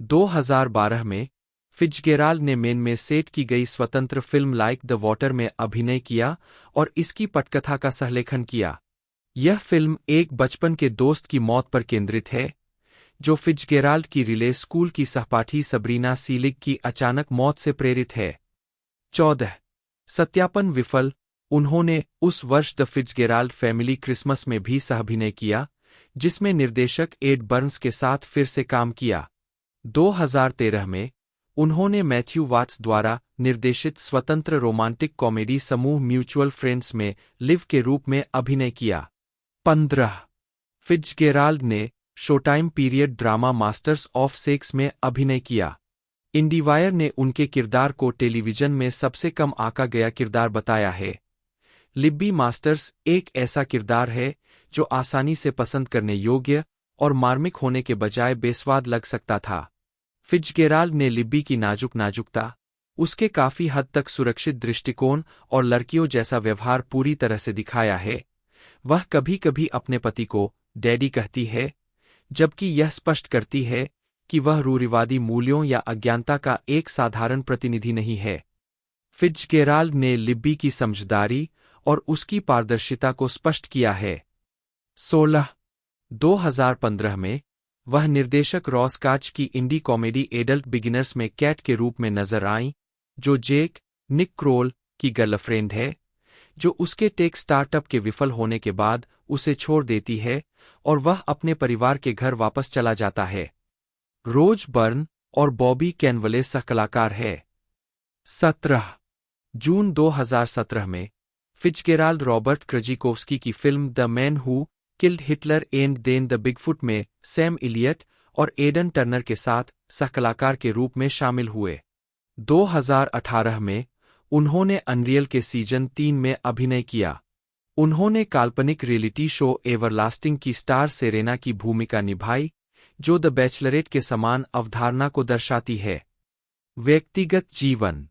2012 में फिट्जगेराल्ड ने मेन में सेट की गई स्वतंत्र फिल्म लाइक द वॉटर में अभिनय किया और इसकी पटकथा का सहलेखन किया। यह फिल्म एक बचपन के दोस्त की मौत पर केंद्रित है, जो फिट्जगेराल्ड की रिले स्कूल की सहपाठी सबरीना सीलिग की अचानक मौत से प्रेरित है। 14. सत्यापन विफल। उन्होंने उस वर्ष द फिट्जगेराल्ड फैमिली क्रिसमस में भी सहअभिनय किया, जिसमें निर्देशक एड बर्न्स के साथ फिर से काम किया। 2013 में उन्होंने मैथ्यू वाट्स द्वारा निर्देशित स्वतंत्र रोमांटिक कॉमेडी समूह म्यूचुअल फ्रेंड्स में लिव के रूप में अभिनय किया। 15. फिट्जगेराल्ड ने showtime period drama masters of sex में अभिनय किया। इंडीवायर ने उनके किरदार को टेलीविजन में सबसे कम आंका गया किरदार बताया है। लिब्बी मास्टर्स एक ऐसा किरदार है जो आसानी से पसंद करने योग्य और मार्मिक होने के बजाय बेस्वाद लग सकता था। फिट्जगेराल्ड ने लिब्बी की नाजुकता, उसके काफी हद तक सुरक्षित दृष्टिकोण और लड़कियों जैसा व्यवहार पूरी तरह से दिखाया है। वह कभी कभी अपने पति को डैडी कहती है, जबकि यह स्पष्ट करती है कि वह रूढ़िवादी मूल्यों या अज्ञानता का एक साधारण प्रतिनिधि नहीं है। फिट्जगेराल्ड ने लिब्बी की समझदारी और उसकी पारदर्शिता को स्पष्ट किया है। 16. 2015 में वह निर्देशक रॉस काच की इंडी कॉमेडी एडल्ट बिगिनर्स में कैट के रूप में नजर आईं, जो जेक निक क्रोल की गर्लफ्रेंड है, जो उसके टेक स्टार्टअप के विफल होने के बाद उसे छोड़ देती है और वह अपने परिवार के घर वापस चला जाता है। रोज बर्न और बॉबी कैनवले सहकलाकार है। 17. जून 2017 में फिट्जगेराल्ड रॉबर्ट क्रजिकोव्स्की की film the man who killed Hitler and then the bigfoot में सैम इलियट और एडन टर्नर के साथ सहकलाकार के रूप में शामिल हुए। 2018 में उन्होंने अनरियल के सीजन 3 में अभिनय किया। उन्होंने काल्पनिक रियलिटी शो एवरलास्टिंग की स्टार सेरेना की भूमिका निभाई, जो द बैचलरेट के समान अवधारणा को दर्शाती है। व्यक्तिगत जीवन।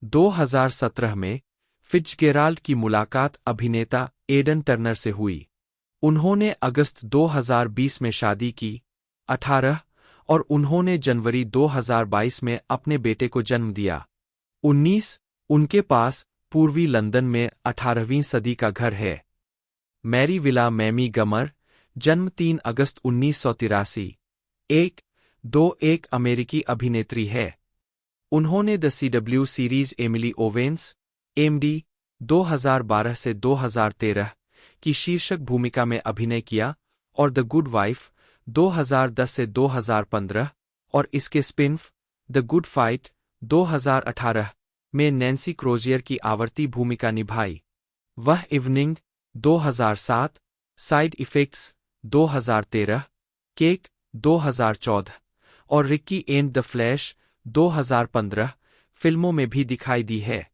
2017 में फिट्जगेराल्ड की मुलाकात अभिनेता एडन टर्नर से हुई। उन्होंने अगस्त 2020 में शादी की। 18 और उन्होंने जनवरी 2022 में अपने बेटे को जन्म दिया। 19 उनके पास पूर्वी लंदन में 18वीं सदी का घर है। मैरी विला मैमी गमर, जन्म 3 अगस्त 1983, 1-2 एक अमेरिकी अभिनेत्री है। उन्होंने the CW series Emily Owens, MD 2012 से 2013 की शीर्षक भूमिका में अभिनय किया और द गुड वाइफ 2010 से 2015 और इसके स्पिन-ऑफ द गुड फाइट 2018 में नैन्सी क्रोजियर की आवर्ती भूमिका निभाई। वह इवनिंग 2007, साइड इफेक्ट्स 2013, केक 2014 और रिकी एंड द फ्लैश 2015 फिल्मों में भी दिखाई दी है।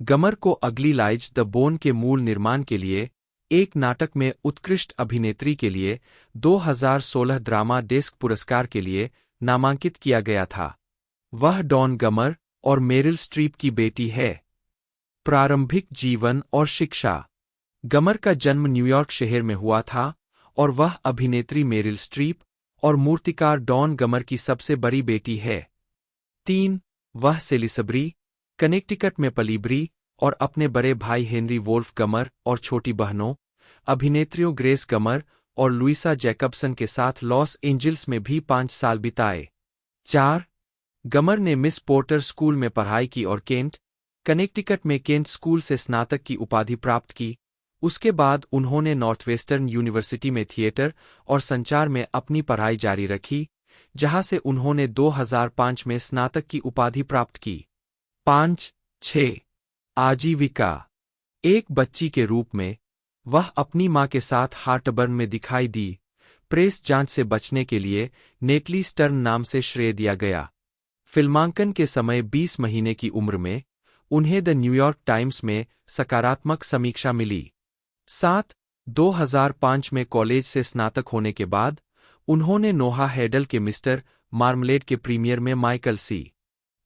गमर को अगली लाइज द बोन के मूल निर्माण के लिए एक नाटक में उत्कृष्ट अभिनेत्री के लिए 2016 ड्रामा डेस्क पुरस्कार के लिए नामांकित किया गया था। वह डॉन गमर और मेरिल स्ट्रीप की बेटी है। प्रारंभिक जीवन और शिक्षा। गमर का जन्म न्यूयॉर्क शहर में हुआ था और वह अभिनेत्री मेरिल स्ट्रीप और मूर्तिकार डॉन गमर की सबसे बड़ी बेटी है। 3. वह सेलिसबरी, कनेक्टिकट में पलीबरी और अपने बड़े भाई हेनरी वोल्फ गमर और छोटी बहनों, अभिनेत्रियों ग्रेस गमर और लुइसा जैकबसन के साथ लॉस एंजिल्स में भी 5 साल बिताए। 4. गमर ने मिस पोर्टर स्कूल में पढ़ाई की और केंट, कनेक्टिकट में केंट स्कूल से स्नातक की उपाधि प्राप्त की। उसके बाद उन्होंने नॉर्थवेस्टर्न यूनिवर्सिटी में थिएटर और संचार में अपनी पढ़ाई जारी रखी, जहां से उन्होंने 2005 में स्नातक की उपाधि प्राप्त की। 5-6 आजीविका। एक बच्ची के रूप में वह अपनी मां के साथ हार्टबर्न में दिखाई दी। प्रेस जांच से बचने के लिए नेटली स्टर्न नाम से श्रेय दिया गया। फिल्मांकन के समय 20 महीने की उम्र में उन्हें द न्यूयॉर्क टाइम्स में सकारात्मक समीक्षा मिली। 7. 2005 में कॉलेज से स्नातक होने के बाद उन्होंने नोहा हेडल के मिस्टर मार्मलेड के प्रीमियर में माइकल सी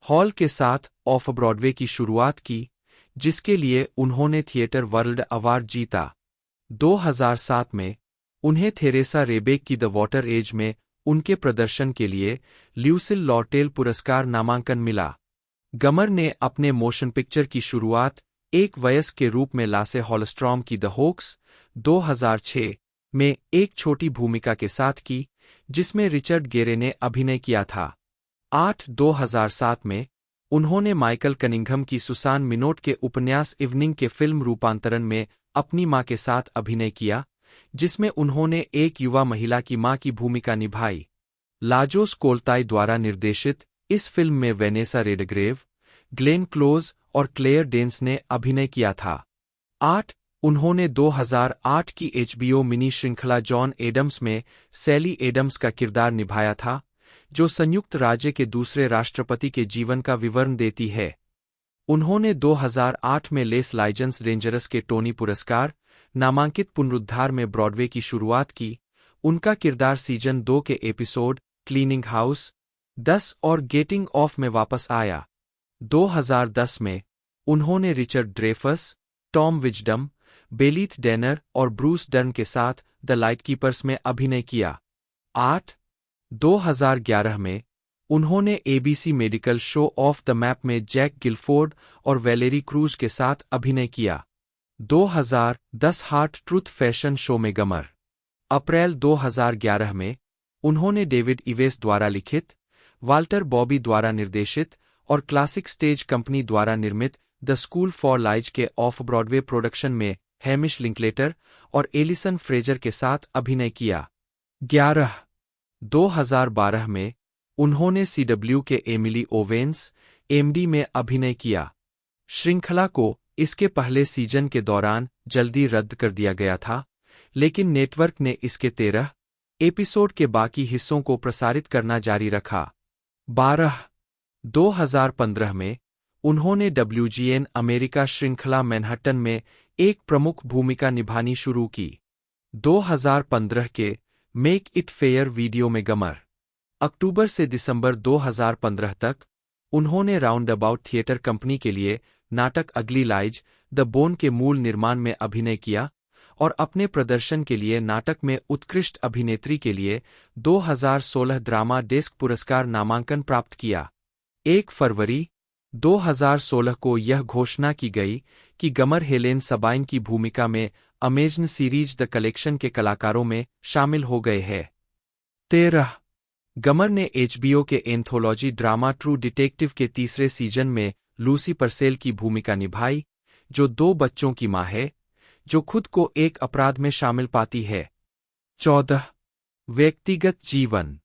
हॉल के साथ ऑफ ब्रॉडवे की शुरुआत की, जिसके लिए उन्होंने थिएटर वर्ल्ड अवार्ड जीता। 2007 में उन्हें थेरेसा रेबेक की द वॉटर एज में उनके प्रदर्शन के लिए ल्यूसिल लॉर्टेल पुरस्कार नामांकन मिला। गमर ने अपने मोशन पिक्चर की शुरुआत एक वयस्क के रूप में लासे हॉलस्ट्रॉम की द होक्स 2006 में एक छोटी भूमिका के साथ की, जिसमें रिचर्ड गेरे ने अभिनय किया था। 8. 2007 में उन्होंने माइकल कनिंघम की सुसान मिनोट के उपन्यास इवनिंग के फिल्म रूपांतरण में अपनी मां के साथ अभिनय किया, जिसमें उन्होंने एक युवा महिला की मां की भूमिका निभाई। लाजोस कोल्ताई द्वारा निर्देशित इस फिल्म में वेनेसा रेडग्रेव, ग्लेन क्लोज और क्लेयर डेंस ने अभिनय किया था। 8. उन्होंने 2008 की HBO मिनी श्रृंखला जॉन एडम्स में सैली एडम्स का किरदार निभाया था, जो संयुक्त राज्य के दूसरे राष्ट्रपति के जीवन का विवरण देती है। उन्होंने 2008 में लेस लाइजेंस रेंजरस के टोनी पुरस्कार नामांकित पुनरुद्धार में ब्रॉडवे की शुरुआत की। उनका किरदार सीजन 2 के एपिसोड क्लीनिंग हाउस 10 और गेटिंग ऑफ में वापस आया। 2010 में उन्होंने Richard Dreyfuss, Tom Wisdom, Blythe Danner और ब्रूस डर्न के साथ द लाइटकीपर्स में अभिनय किया। 8. 2011 में उन्होंने ABC medical show off the map में जैक गिलफोर्ड और वैलेरी क्रूज के साथ अभिनय किया। 2010 हार्ट ट्रूथ फैशन शो में गमर। अप्रैल 2011 में उन्होंने डेविड इवेस द्वारा लिखित, वाल्टर बॉबी द्वारा निर्देशित और क्लासिक स्टेज कंपनी द्वारा निर्मित द स्कूल फॉर लाइज के ऑफ ब्रॉडवे प्रोडक्शन में हैमिश लिंकलेटर और एलिसन फ्रेजर के साथ अभिनय किया। 11. 2012 में उन्होंने CW के एमिली ओवेंस, MD में अभिनय किया। श्रृंखला को इसके पहले सीजन के दौरान जल्दी रद्द कर दिया गया था, लेकिन नेटवर्क ने इसके 13 एपिसोड के बाकी हिस्सों को प्रसारित करना जारी रखा। 12. 2015 में उन्होंने WGN अमेरिका श्रृंखला मैनहट्टन में एक प्रमुख भूमिका निभानी शुरू की। 2015 के मेक इट फेयर वीडियो में गमर। अक्टूबर से दिसंबर 2015 तक उन्होंने राउंड अबाउट थिएटर कंपनी के लिए नाटक अगली लाइज द बोन के मूल निर्माण में अभिनय किया और अपने प्रदर्शन के लिए नाटक में उत्कृष्ट अभिनेत्री के लिए 2016 ड्रामा डेस्क पुरस्कार नामांकन प्राप्त किया। 1 फरवरी 2016 को यह घोषणा की गई कि गमर हेलेन सबाइन की भूमिका में अमेजन सीरीज द कलेक्शन के कलाकारों में शामिल हो गए हैं। 13. गमर ने HBO के एंथोलॉजी ड्रामा ट्रू डिटेक्टिव के तीसरे सीजन में लूसी परसेल की भूमिका निभाई, जो 2 बच्चों की मां है, जो खुद को एक अपराध में शामिल पाती है। 14. व्यक्तिगत जीवन।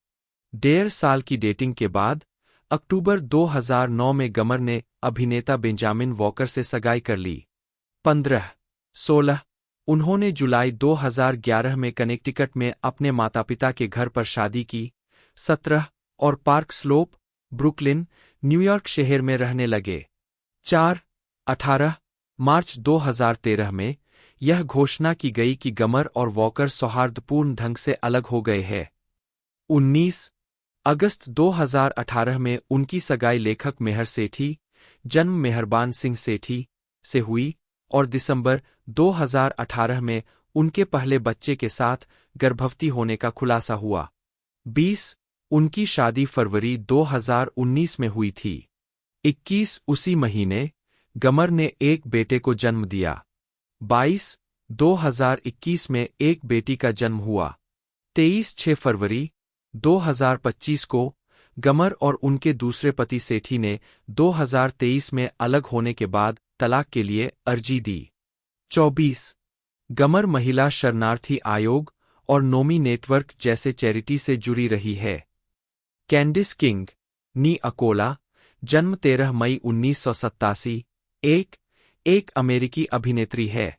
1.5 साल की डेटिंग के बाद अक्टूबर 2009 में गमर ने अभिनेता बेंजामिन वॉकर से सगाई कर ली। 15. 16. उन्होंने जुलाई 2011 में कनेक्टिकट में अपने माता-पिता के घर पर शादी की। 17 और पार्क स्लोप, ब्रुकलिन, न्यूयॉर्क शहर में रहने लगे। 18 मार्च 2013 में यह घोषणा की गई कि गमर और वॉकर सौहार्दपूर्ण ढंग से अलग हो गए हैं। 19 अगस्त 2018 में उनकी सगाई लेखक मेहर सेठी, जन्म मेहरबान सिंह सेठी, से हुई और दिसंबर 2018 में उनके पहले बच्चे के साथ गर्भवती होने का खुलासा हुआ। 20 उनकी शादी फरवरी 2019 में हुई थी। 21 उसी महीने गमर ने एक बेटे को जन्म दिया। 22 2021 में एक बेटी का जन्म हुआ। 6 फरवरी 2025 को गमर और उनके दूसरे पति सेठी ने 2023 में अलग होने के बाद तलाक के लिए अर्जी दी। 24 गमर महिला शरणार्थी आयोग और नोमी नेटवर्क जैसे चैरिटी से जुड़ी रही है। कैंडिस किंग, नी अकोला, जन्म 13 मई 1987, एक अमेरिकी अभिनेत्री है।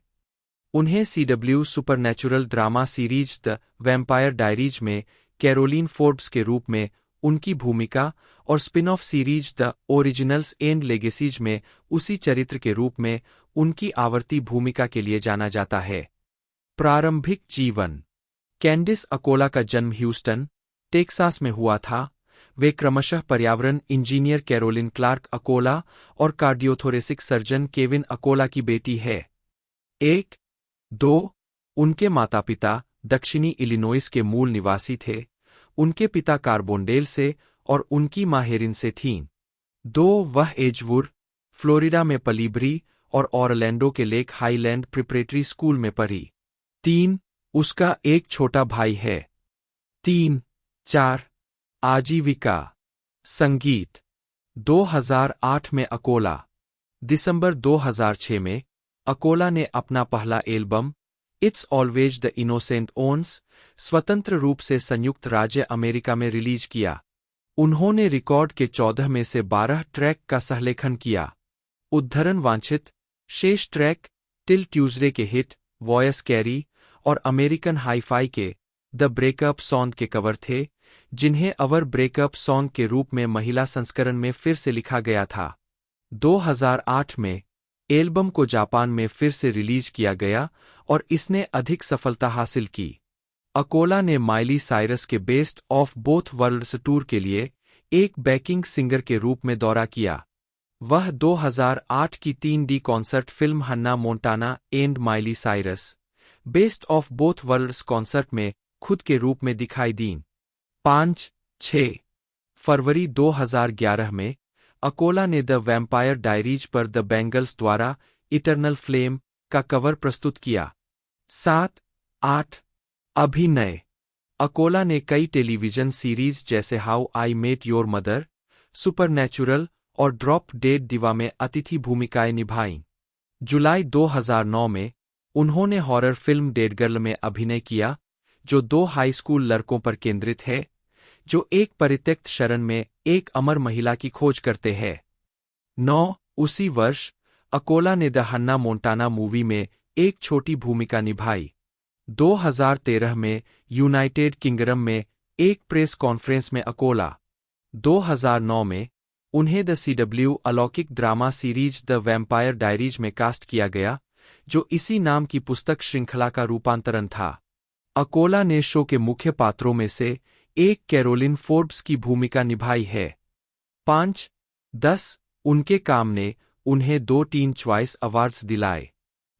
उन्हें CW supernatural drama series the vampire diaries में कैरोलिन फोर्ब्स के रूप में उनकी भूमिका और spin off series the originals and legacies में उसी चरित्र के रूप में उनकी आवर्ती भूमिका के लिए जाना जाता है। प्रारंभिक जीवन। कैंडिस अकोला का जन्म ह्यूस्टन, टेक्सास में हुआ था। वे क्रमशः पर्यावरण इंजीनियर कैरोलिन क्लार्क अकोला और कार्डियोथोरेसिक सर्जन केविन अकोला की बेटी है। 2 उनके माता-पिता दक्षिणी इलिनोइस के मूल निवासी थे। उनके पिता कार्बोंडेल से और उनकी मां हेरिन से थीं। 2 वह एजवुड, फ्लोरिडा में पलीभरी और ऑरलैंडो के लेक हाईलैंड प्रिपरेटरी स्कूल में पढ़ी। 3 उसका एक छोटा भाई है। 4 आजीविका। संगीत। 2008 में अकोला। दिसंबर 2006 में अकोला ने अपना पहला album it's always the innocent ones स्वतंत्र रूप से संयुक्त राज्य अमेरिका में रिलीज किया। उन्होंने रिकॉर्ड के 14 में से 12 ट्रैक का सहलेखन किया। उद्धरण वांछित शेष ट्रैक टिल ट्यूजडे के हिट वॉयस कैरी और अमेरिकन हाई-फाई के द ब्रेकअप सॉन्ग के कवर थे, जिन्हें अवर ब्रेकअप सॉन्ग के रूप में महिला संस्करण में फिर से लिखा गया था। 2008 में एल्बम को जापान में फिर से रिलीज किया गया और इसने अधिक सफलता हासिल की। अकोला ने माइली साइरस के best of both world's tour के लिए एक बैकिंग सिंगर के रूप में दौरा किया। वह 2008 की 3D concert film Hannah Montana and Miley Cyrus best of both worlds concert में खुद के रूप में दिखाई दीं। 5-6 फरवरी 2011 में अकोला ने द वैम्पायर डायरीज पर द बैंगल्स द्वारा इटर्नल फ्लेम का कवर प्रस्तुत किया। 7-8 अभिनय। अकोला ने कई टेलीविजन सीरीज जैसे how I met your mother, supernatural और ड्रॉप डेड दिवा में अतिथि भूमिकाएं निभाईं। जुलाई 2009 में उन्होंने हॉरर फिल्म डेड गर्ल में अभिनय किया, जो 2 हाई स्कूल लड़कों पर केंद्रित है जो एक परित्यक्त शरण में एक अमर महिला की खोज करते हैं। 9 उसी वर्ष अकोला ने द हन्ना मोंटाना मूवी में एक छोटी भूमिका निभाई। 2013 में यूनाइटेड किंगडम में एक प्रेस कॉन्फ्रेंस में अकोला। 2009 में उन्हें द CW अलौकिक drama series the vampire diaries में कास्ट किया गया, जो इसी नाम की पुस्तक श्रृंखला का रूपांतरण था। अकोला ने शो के मुख्य पात्रों में से एक कैरोलिन फोर्ब्स की भूमिका निभाई है। 5-10 उनके काम ने उन्हें 2 टीन च्वाइस अवार्ड्स दिलाए।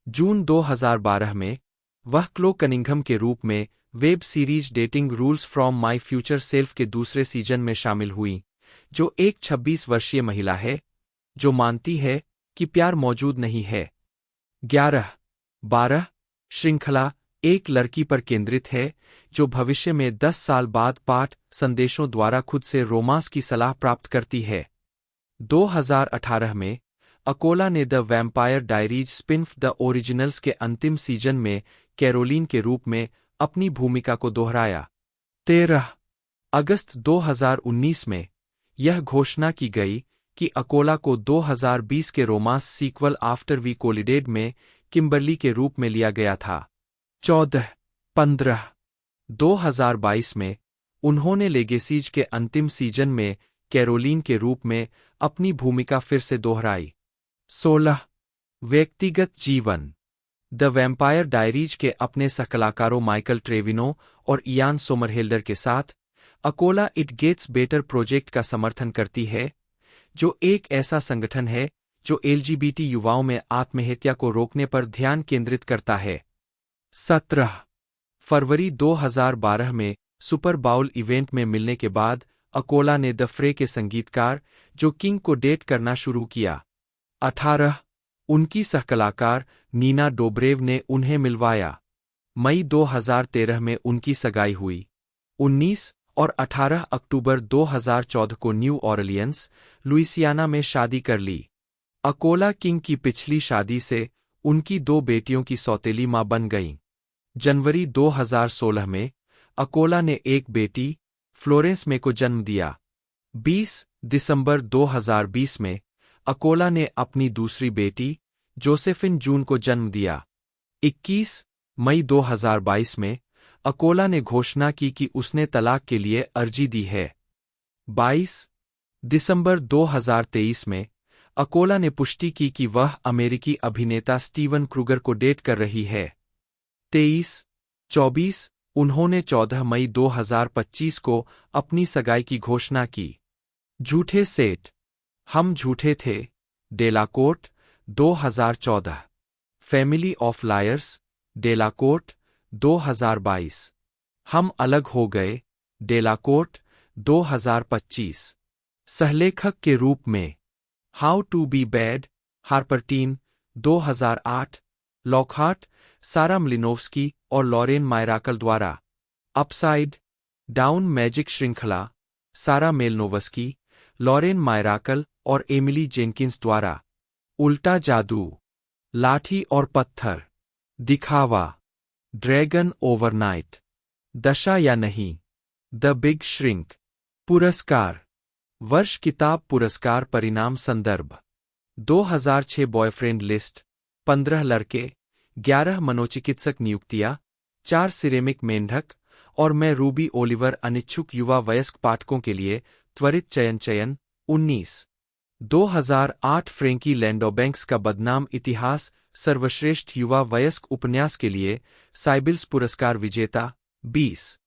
जून 2012 में वह क्लो कनिंघम के रूप में web series dating rules from my future self के दूसरे सीजन में शामिल हुई, जो एक 26 वर्षीय महिला है जो मानती है कि प्यार मौजूद नहीं है। 11-12 श्रृंखला एक लड़की पर केंद्रित है जो भविष्य में 10 साल बाद पाठ संदेशों द्वारा खुद से रोमांस की सलाह प्राप्त करती है। 2018 में अकोला ने the vampire diaries spin-off the originals के अंतिम सीजन में कैरोलिन के रूप में अपनी भूमिका को दोहराया। 13 अगस्त 2019 में यह घोषणा की गई कि अकोला को 2020 के रोमांस सीक्वल आफ्टर वी कोलिडेड में किम्बरली के रूप में लिया गया था। 14-15-2022 में उन्होंने लेगेसीज के अंतिम सीजन में कैरोलीन के रूप में अपनी भूमिका फिर से दोहराई। 16 व्यक्तिगत जीवन। द वैम्पायर डायरीज के अपने सहकलाकारों माइकल ट्रेविनो और इयान सोमरहेल्डर के साथ Akola it gets better project का समर्थन करती है, जो एक ऐसा संगठन है जो एलजीबीटी युवाओं में आत्महत्या को रोकने पर ध्यान केंद्रित करता है। 17 फरवरी 2012 में सुपर बाउल इवेंट में मिलने के बाद अकोला ने द फ्रे के संगीतकार जो किंग को डेट करना शुरू किया। 18 उनकी सहकलाकार नीना डोब्रेव ने उन्हें मिलवाया। मई 2013 में उनकी सगाई हुई। 19 और 18 अक्टूबर 2014 को न्यू ऑरलियंस, लुइसियाना में शादी कर ली। अकोला किंग की पिछली शादी से उनकी 2 बेटियों की सौतेली मां बन गईं। जनवरी 2016 में अकोला ने एक बेटी, फ्लोरेंस मे को जन्म दिया। 20 दिसंबर 2020 में अकोला ने अपनी दूसरी बेटी, जोसेफिन जून को जन्म दिया। 21 मई 2022 में अकोला ने घोषणा की कि उसने तलाक के लिए अर्जी दी है। 22 दिसंबर 2023 में अकोला ने पुष्टि की कि वह अमेरिकी अभिनेता स्टीवन क्रूगर को डेट कर रही है। 23-24 उन्होंने 14 मई 2025 को अपनी सगाई की घोषणा की। झूठे सेठ। हम झूठे थे, Delacorte, 2014। Family of liars, Delacorte, 2022। हम अलग हो गए, डेलाकोर्ट, 2025। सहलेखक के रूप में how to be bad, HarperTeen, 2008। Lockhart, Sarah Mlynowski और लॉरेन मायराकल द्वारा। अपसाइड डाउन मैजिक श्रृंखला, सारा मेलनोवस्की, लॉरेन मायराकल और एमिली जेनकिंस द्वारा। उल्टा जादू, लाठी और पत्थर, दिखावा, ड्रैगन ओवरनाइट, दशा या नहीं, द बिग श्रिंक। पुरस्कार। वर्ष किताब पुरस्कार परिणाम संदर्भ 2006 बॉयफ्रेंड लिस्ट, 15 लड़के, 11 मनोचिकित्सक नियुक्तियां, 4 सिरेमिक मेंढक और मैं रूबी ओलिवर अनिच्छुक युवा वयस्क पाठकों के लिए त्वरित चयन 19 2008 फ्रेंकी लैंडोबैंक्स का बदनाम इतिहास सर्वश्रेष्ठ युवा वयस्क उपन्यास के लिए साइबिल्स पुरस्कार विजेता 20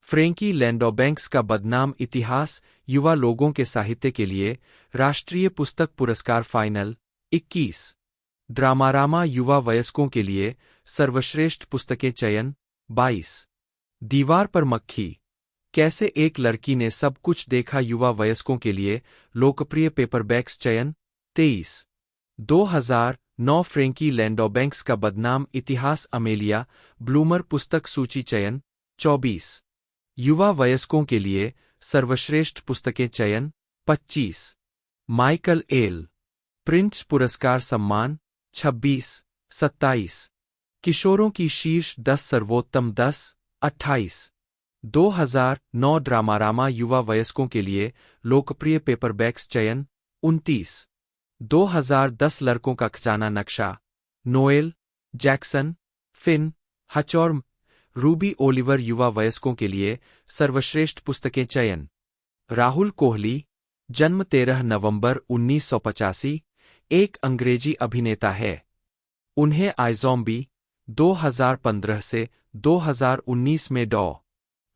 फ्रेंकी लैंडोबैंक्स का बदनाम इतिहास युवा लोगों के साहित्य के लिए राष्ट्रीय पुस्तक पुरस्कार फाइनल 21 ड्रामारामा युवा वयस्कों के लिए सर्वश्रेष्ठ पुस्तकें चयन 22 दीवार पर मक्खी, कैसे एक लड़की ने सब कुछ देखा युवा वयस्कों के लिए लोकप्रिय पेपरबैक्स चयन 23 2009 फ्रेंकी लैंडोबैंक्स का बदनाम इतिहास अमेलिया ब्लूमर पुस्तक सूची चयन 24 युवा वयस्कों के लिए सर्वश्रेष्ठ पुस्तकें चयन 25 माइकल एल प्रिंट्स पुरस्कार सम्मान 26 27 किशोरों की शीर्ष 10 सर्वोत्तम 10 28 2009 ड्रामारामा युवा वयस्कों के लिए लोकप्रिय पेपरबैक्स चयन 29 2010 लड़कों का खजाना नक्शा नोएल जैक्सन फिन हचौर रूबी ओलिवर युवा वयस्कों के लिए सर्वश्रेष्ठ पुस्तकें चयन राहुल कोहली जन्म 13 नवंबर 1985 एक अंग्रेजी अभिनेता है। उन्हें आइज़ॉम्बी 2015 से 2019 में डॉ.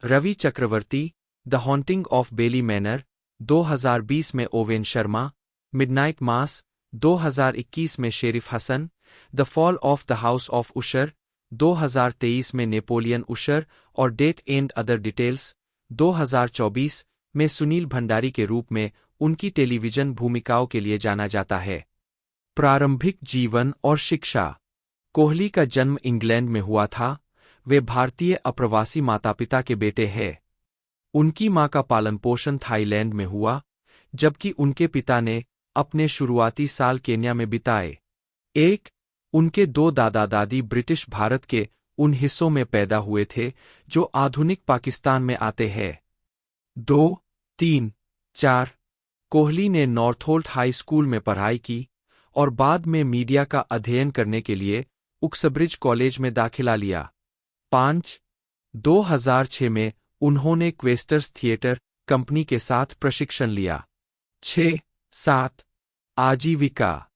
Ravi Chakravarti the haunting of Bly Manor 2020 में ओवेन शर्मा मिडनाइट मास 2021 में sheriff Hassan the fall of the house of Usher 2023 में नेपोलियन उशर और डेट एंड अदर डिटेल्स 2024 में सुनील भंडारी के रूप में उनकी टेलीविजन भूमिकाओं के लिए जाना जाता है। प्रारंभिक जीवन और शिक्षा। कोहली का जन्म इंग्लैंड में हुआ था। वे भारतीय अप्रवासी माता-पिता के बेटे हैं। उनकी मां का पालन पोषण थाईलैंड में हुआ, जबकि उनके पिता ने अपने शुरुआती साल केन्या में बिताए। उनके 2 दादा-दादी ब्रिटिश भारत के उन हिस्सों में पैदा हुए थे जो आधुनिक पाकिस्तान में आते हैं। 2, 3, 4 कोहली ने नॉर्थहोल्ट हाई स्कूल में पढ़ाई की और बाद में मीडिया का अध्ययन करने के लिए उक्सब्रिज कॉलेज में दाखिला लिया। 5. 2006 में उन्होंने क्वेस्टर्स थिएटर कंपनी के साथ प्रशिक्षण लिया। 6. 7. आजीविका।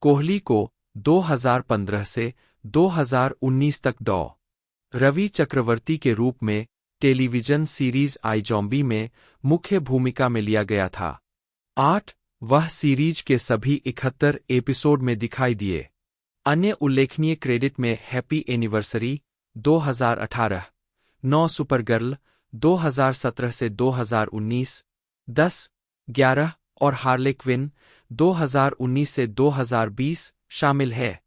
कोहली को 2015 से 2019 तक डॉ. रवि चक्रवर्ती के रूप में टेलीविजन सीरीज आईजॉम्बी में मुख्य भूमिका में लिया गया था। 8. वह सीरीज के सभी 71 एपिसोड में दिखाई दिए। अन्य उल्लेखनीय क्रेडिट में हैप्पी एनिवर्सरी 2018, 9 सुपरगर्ल 2017 से 2019, 10, 11 और हार्ले क्विन 2019 से 2020 शामिल है।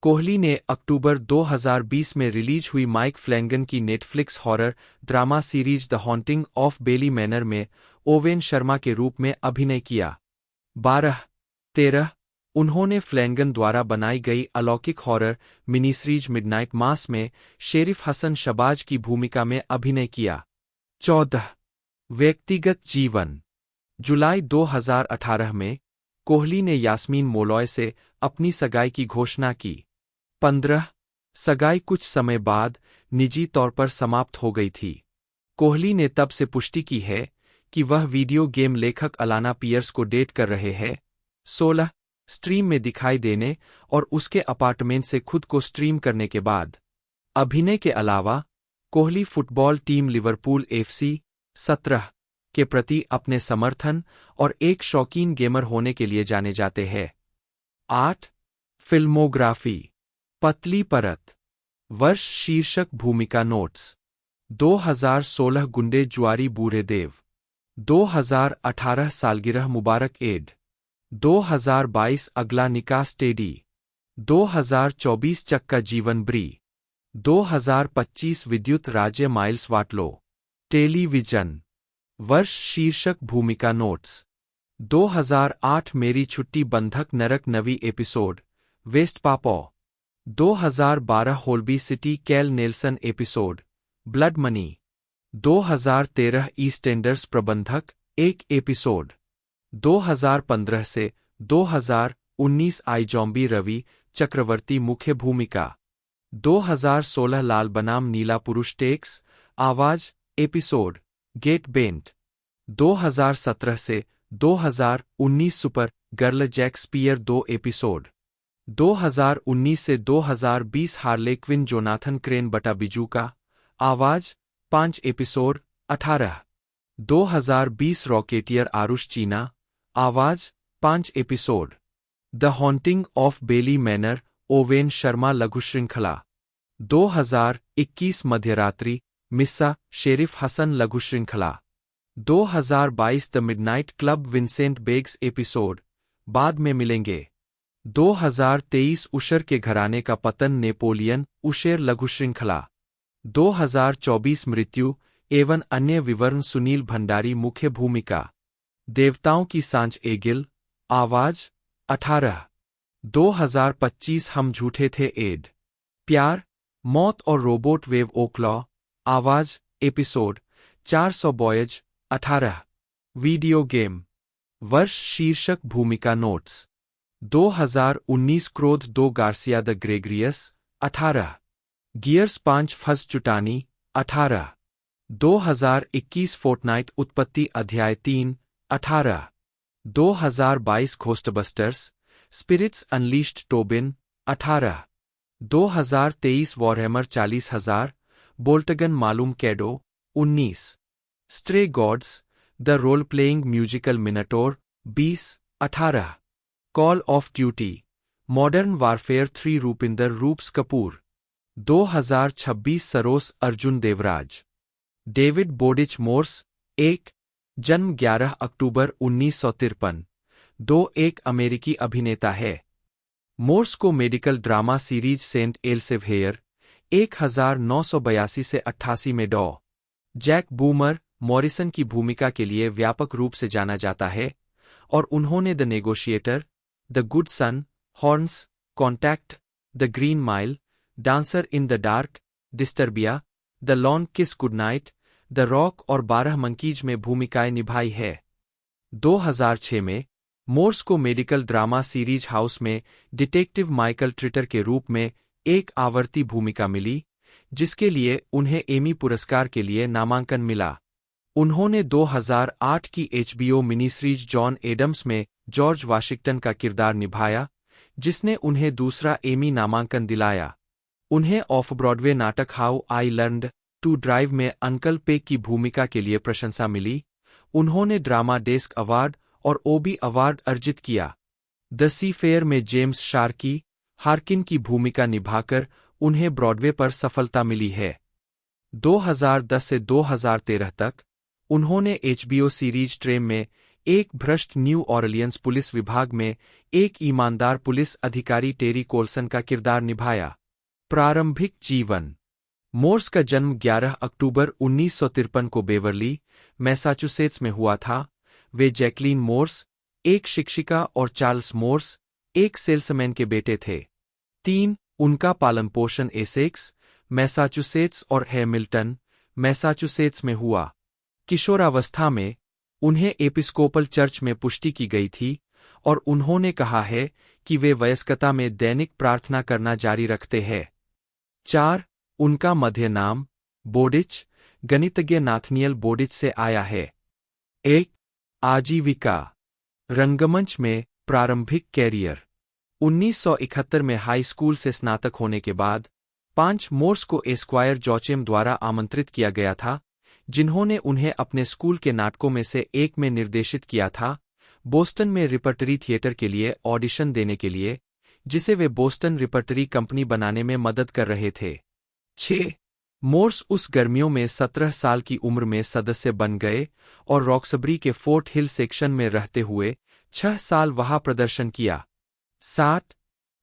कोहली ने अक्टूबर 2020 में रिलीज हुई माइक फ्लैंगन की Netflix horror drama series the haunting of Bly manner में ओवेन शर्मा के रूप में अभिनय किया। 12. 13. उन्होंने फ्लैंगन द्वारा बनाई गई अलौकिक हॉरर मिनीसीरीज मिडनाइट मास में शेरिफ हसन शबाज की भूमिका में अभिनय किया। 14. व्यक्तिगत जीवन। जुलाई 2018 में कोहली ने यास्मीन मोलॉय से अपनी सगाई की घोषणा की। 15. सगाई कुछ समय बाद निजी तौर पर समाप्त हो गई थी। कोहली ने तब से पुष्टि की है कि वह वीडियो गेम लेखक अलाना पियर्स को डेट कर रहे हैं। 16. स्ट्रीम में दिखाई देने और उसके अपार्टमेंट से खुद को स्ट्रीम करने के बाद अभिनय के अलावा Kohli football team Liverpool FC 17 के प्रति अपने समर्थन और एक शौकीन गेमर होने के लिए जाने जाते हैं। 8. फिल्मोग्राफी। पतली परत। वर्ष शीर्षक भूमिका नोट्स। 2016 गुंडे जुआरी बूढ़े देव। 2018 सालगिरह मुबारक एड। 2022 अगला निकाह स्टेडी। 2024 चक्का जीवन ब्री। 2025 विद्युत राज्य माइल्स वाटलो। टेलीविजन। वर्ष शीर्षक भूमिका नोट्स। 2008 मेरी छुट्टी बंधक नरक नवी एपिसोड वेस्ट पापो। 2012 Holby City Cal Nelson episode blood money. 2013 EastEnders प्रबंधक एक एपिसोड। 2015 से 2019 आईजॉम्बी रवि चक्रवर्ती मुख्य भूमिका। 2016 लाल बनाम नीला पुरुष टेक्स आवाज एपिसोड गेट बेंट। 2017 से 2019 सुपर गर्ल जैक्सपियर 2 एपिसोड। 2019 से 2020 हार्ले क्विन जोनाथन क्रेन बटा बिजू का आवाज 5 एपिसोड 18। 2020 रॉकेटियर आरुष चीना आवाज 5 episode. The haunting of Bly Manor Owen Sharma लघु श्रृंखला। 2021 मध्यरात्रि मिस्सा शेरिफ हसन लघु श्रृंखला। 2022 the midnight club Vincent bags episode बाद में मिलेंगे। 2023 उशर के घराने का पतन नेपोलियन उशेर लघु श्रृंखला। 2024 मृत्यु एवं अन्य विवरण सुनील भंडारी मुख्य भूमिका। देवताओं की सांझ एगिल आवाज 18। 2025 हम झूठे थे एड। प्यार मौत और रोबोट वेव ओक्लॉ आवाज एपिसोड 400 बॉयज 18। Video game. वर्ष शीर्षक भूमिका नोट्स। 2019 क्रोध 2 Garcia the gregarious 18। Gears 5 Fuzz Chutani 18। 2021 Fortnite उत्पत्ति अध्याय 3 18। 2022 Ghostbusters spirits unleashed Tobin 18। 2023 Warhammer 40,000 Boltgun Malum Caedo 19। Stray gods the role playing musical Minotaur 20 18। Call of duty modern warfare 3 Rupinder Roops Kapoor. 2026 Saros Arjun Devraj. David Boditch Morse 1 जन्म 11 अक्टूबर 1953 2 एक अमेरिकी अभिनेता है। Morse को medical drama series saint Elsewhere 1982 से 88 में डॉ. जैक बूमर मॉरिसन की भूमिका के लिए व्यापक रूप से जाना जाता है और उन्होंने the negotiator, the good son, horns, contact, the green mile, dancer in the dark, Disturbia, the long kiss goodnight, the rock और 12 मंकीज में भूमिकाएं निभाई है। 2006 में मोर्स को मेडिकल ड्रामा सीरीज हाउस में डिटेक्टिव माइकल ट्रिटर के रूप में एक आवर्ती भूमिका मिली, जिसके लिए उन्हें एमी पुरस्कार के लिए नामांकन मिला। उन्होंने 2008 की HBO mini series John Adams में जॉर्ज वाशिंगटन का किरदार निभाया, जिसने उन्हें दूसरा एमी नामांकन दिलाया। उन्हें ऑफ ब्रॉडवे नाटक how I learned to drive में अंकल पे की भूमिका के लिए प्रशंसा मिली। उन्होंने ड्रामा डेस्क अवार्ड और ओबी अवार्ड अर्जित किया। द सी फेयर में जेम्स शार्की हार्किन की भूमिका निभाकर उन्हें ब्रॉडवे पर सफलता मिली है। 2010 से 2013 तक उन्होंने HBO सीरीज ट्रेम में एक भ्रष्ट न्यू ऑरलियंस पुलिस विभाग में एक ईमानदार पुलिस अधिकारी टेरी कोल्सन का किरदार निभाया। प्रारंभिक जीवन। मोर्स का जन्म 11 अक्टूबर 1953 को बेवरली, मैसाचुसेट्स में हुआ था। वे जैकलीन मोर्स, एक शिक्षिका, और चार्ल्स मोर्स, एक सेल्समैन के बेटे थे। 3. उनका पालन पोषण एसेक्स, मैसाचुसेट्स और हैमिल्टन, मैसाचुसेट्स में हुआ। किशोरावस्था में उन्हें एपिस्कोपल चर्च में पुष्टि की गई थी और उन्होंने कहा है कि वे वयस्कता में दैनिक प्रार्थना करना जारी रखते हैं। 4. उनका मध्य नाम बोडिच गणितज्ञ नाथनियल बोडिच से आया है। 1. आजीविका। रंगमंच में प्रारंभिक कैरियर। 1971 में हाई स्कूल से स्नातक होने के बाद 5 मोर्स को एस्क्वायर जॉचेम द्वारा आमंत्रित किया गया था, जिन्होंने उन्हें अपने स्कूल के नाटकों में से एक में निर्देशित किया था, बोस्टन में रिपर्टरी थिएटर के लिए ऑडिशन देने के लिए, जिसे वे बोस्टन रिपर्टरी कंपनी बनाने में मदद कर रहे थे। 6. मोर्स उस गर्मियों में 17 साल की उम्र में सदस्य बन गए और रॉक्सबरी के फोर्ट हिल सेक्शन में रहते हुए 6 साल वहां प्रदर्शन किया। 7.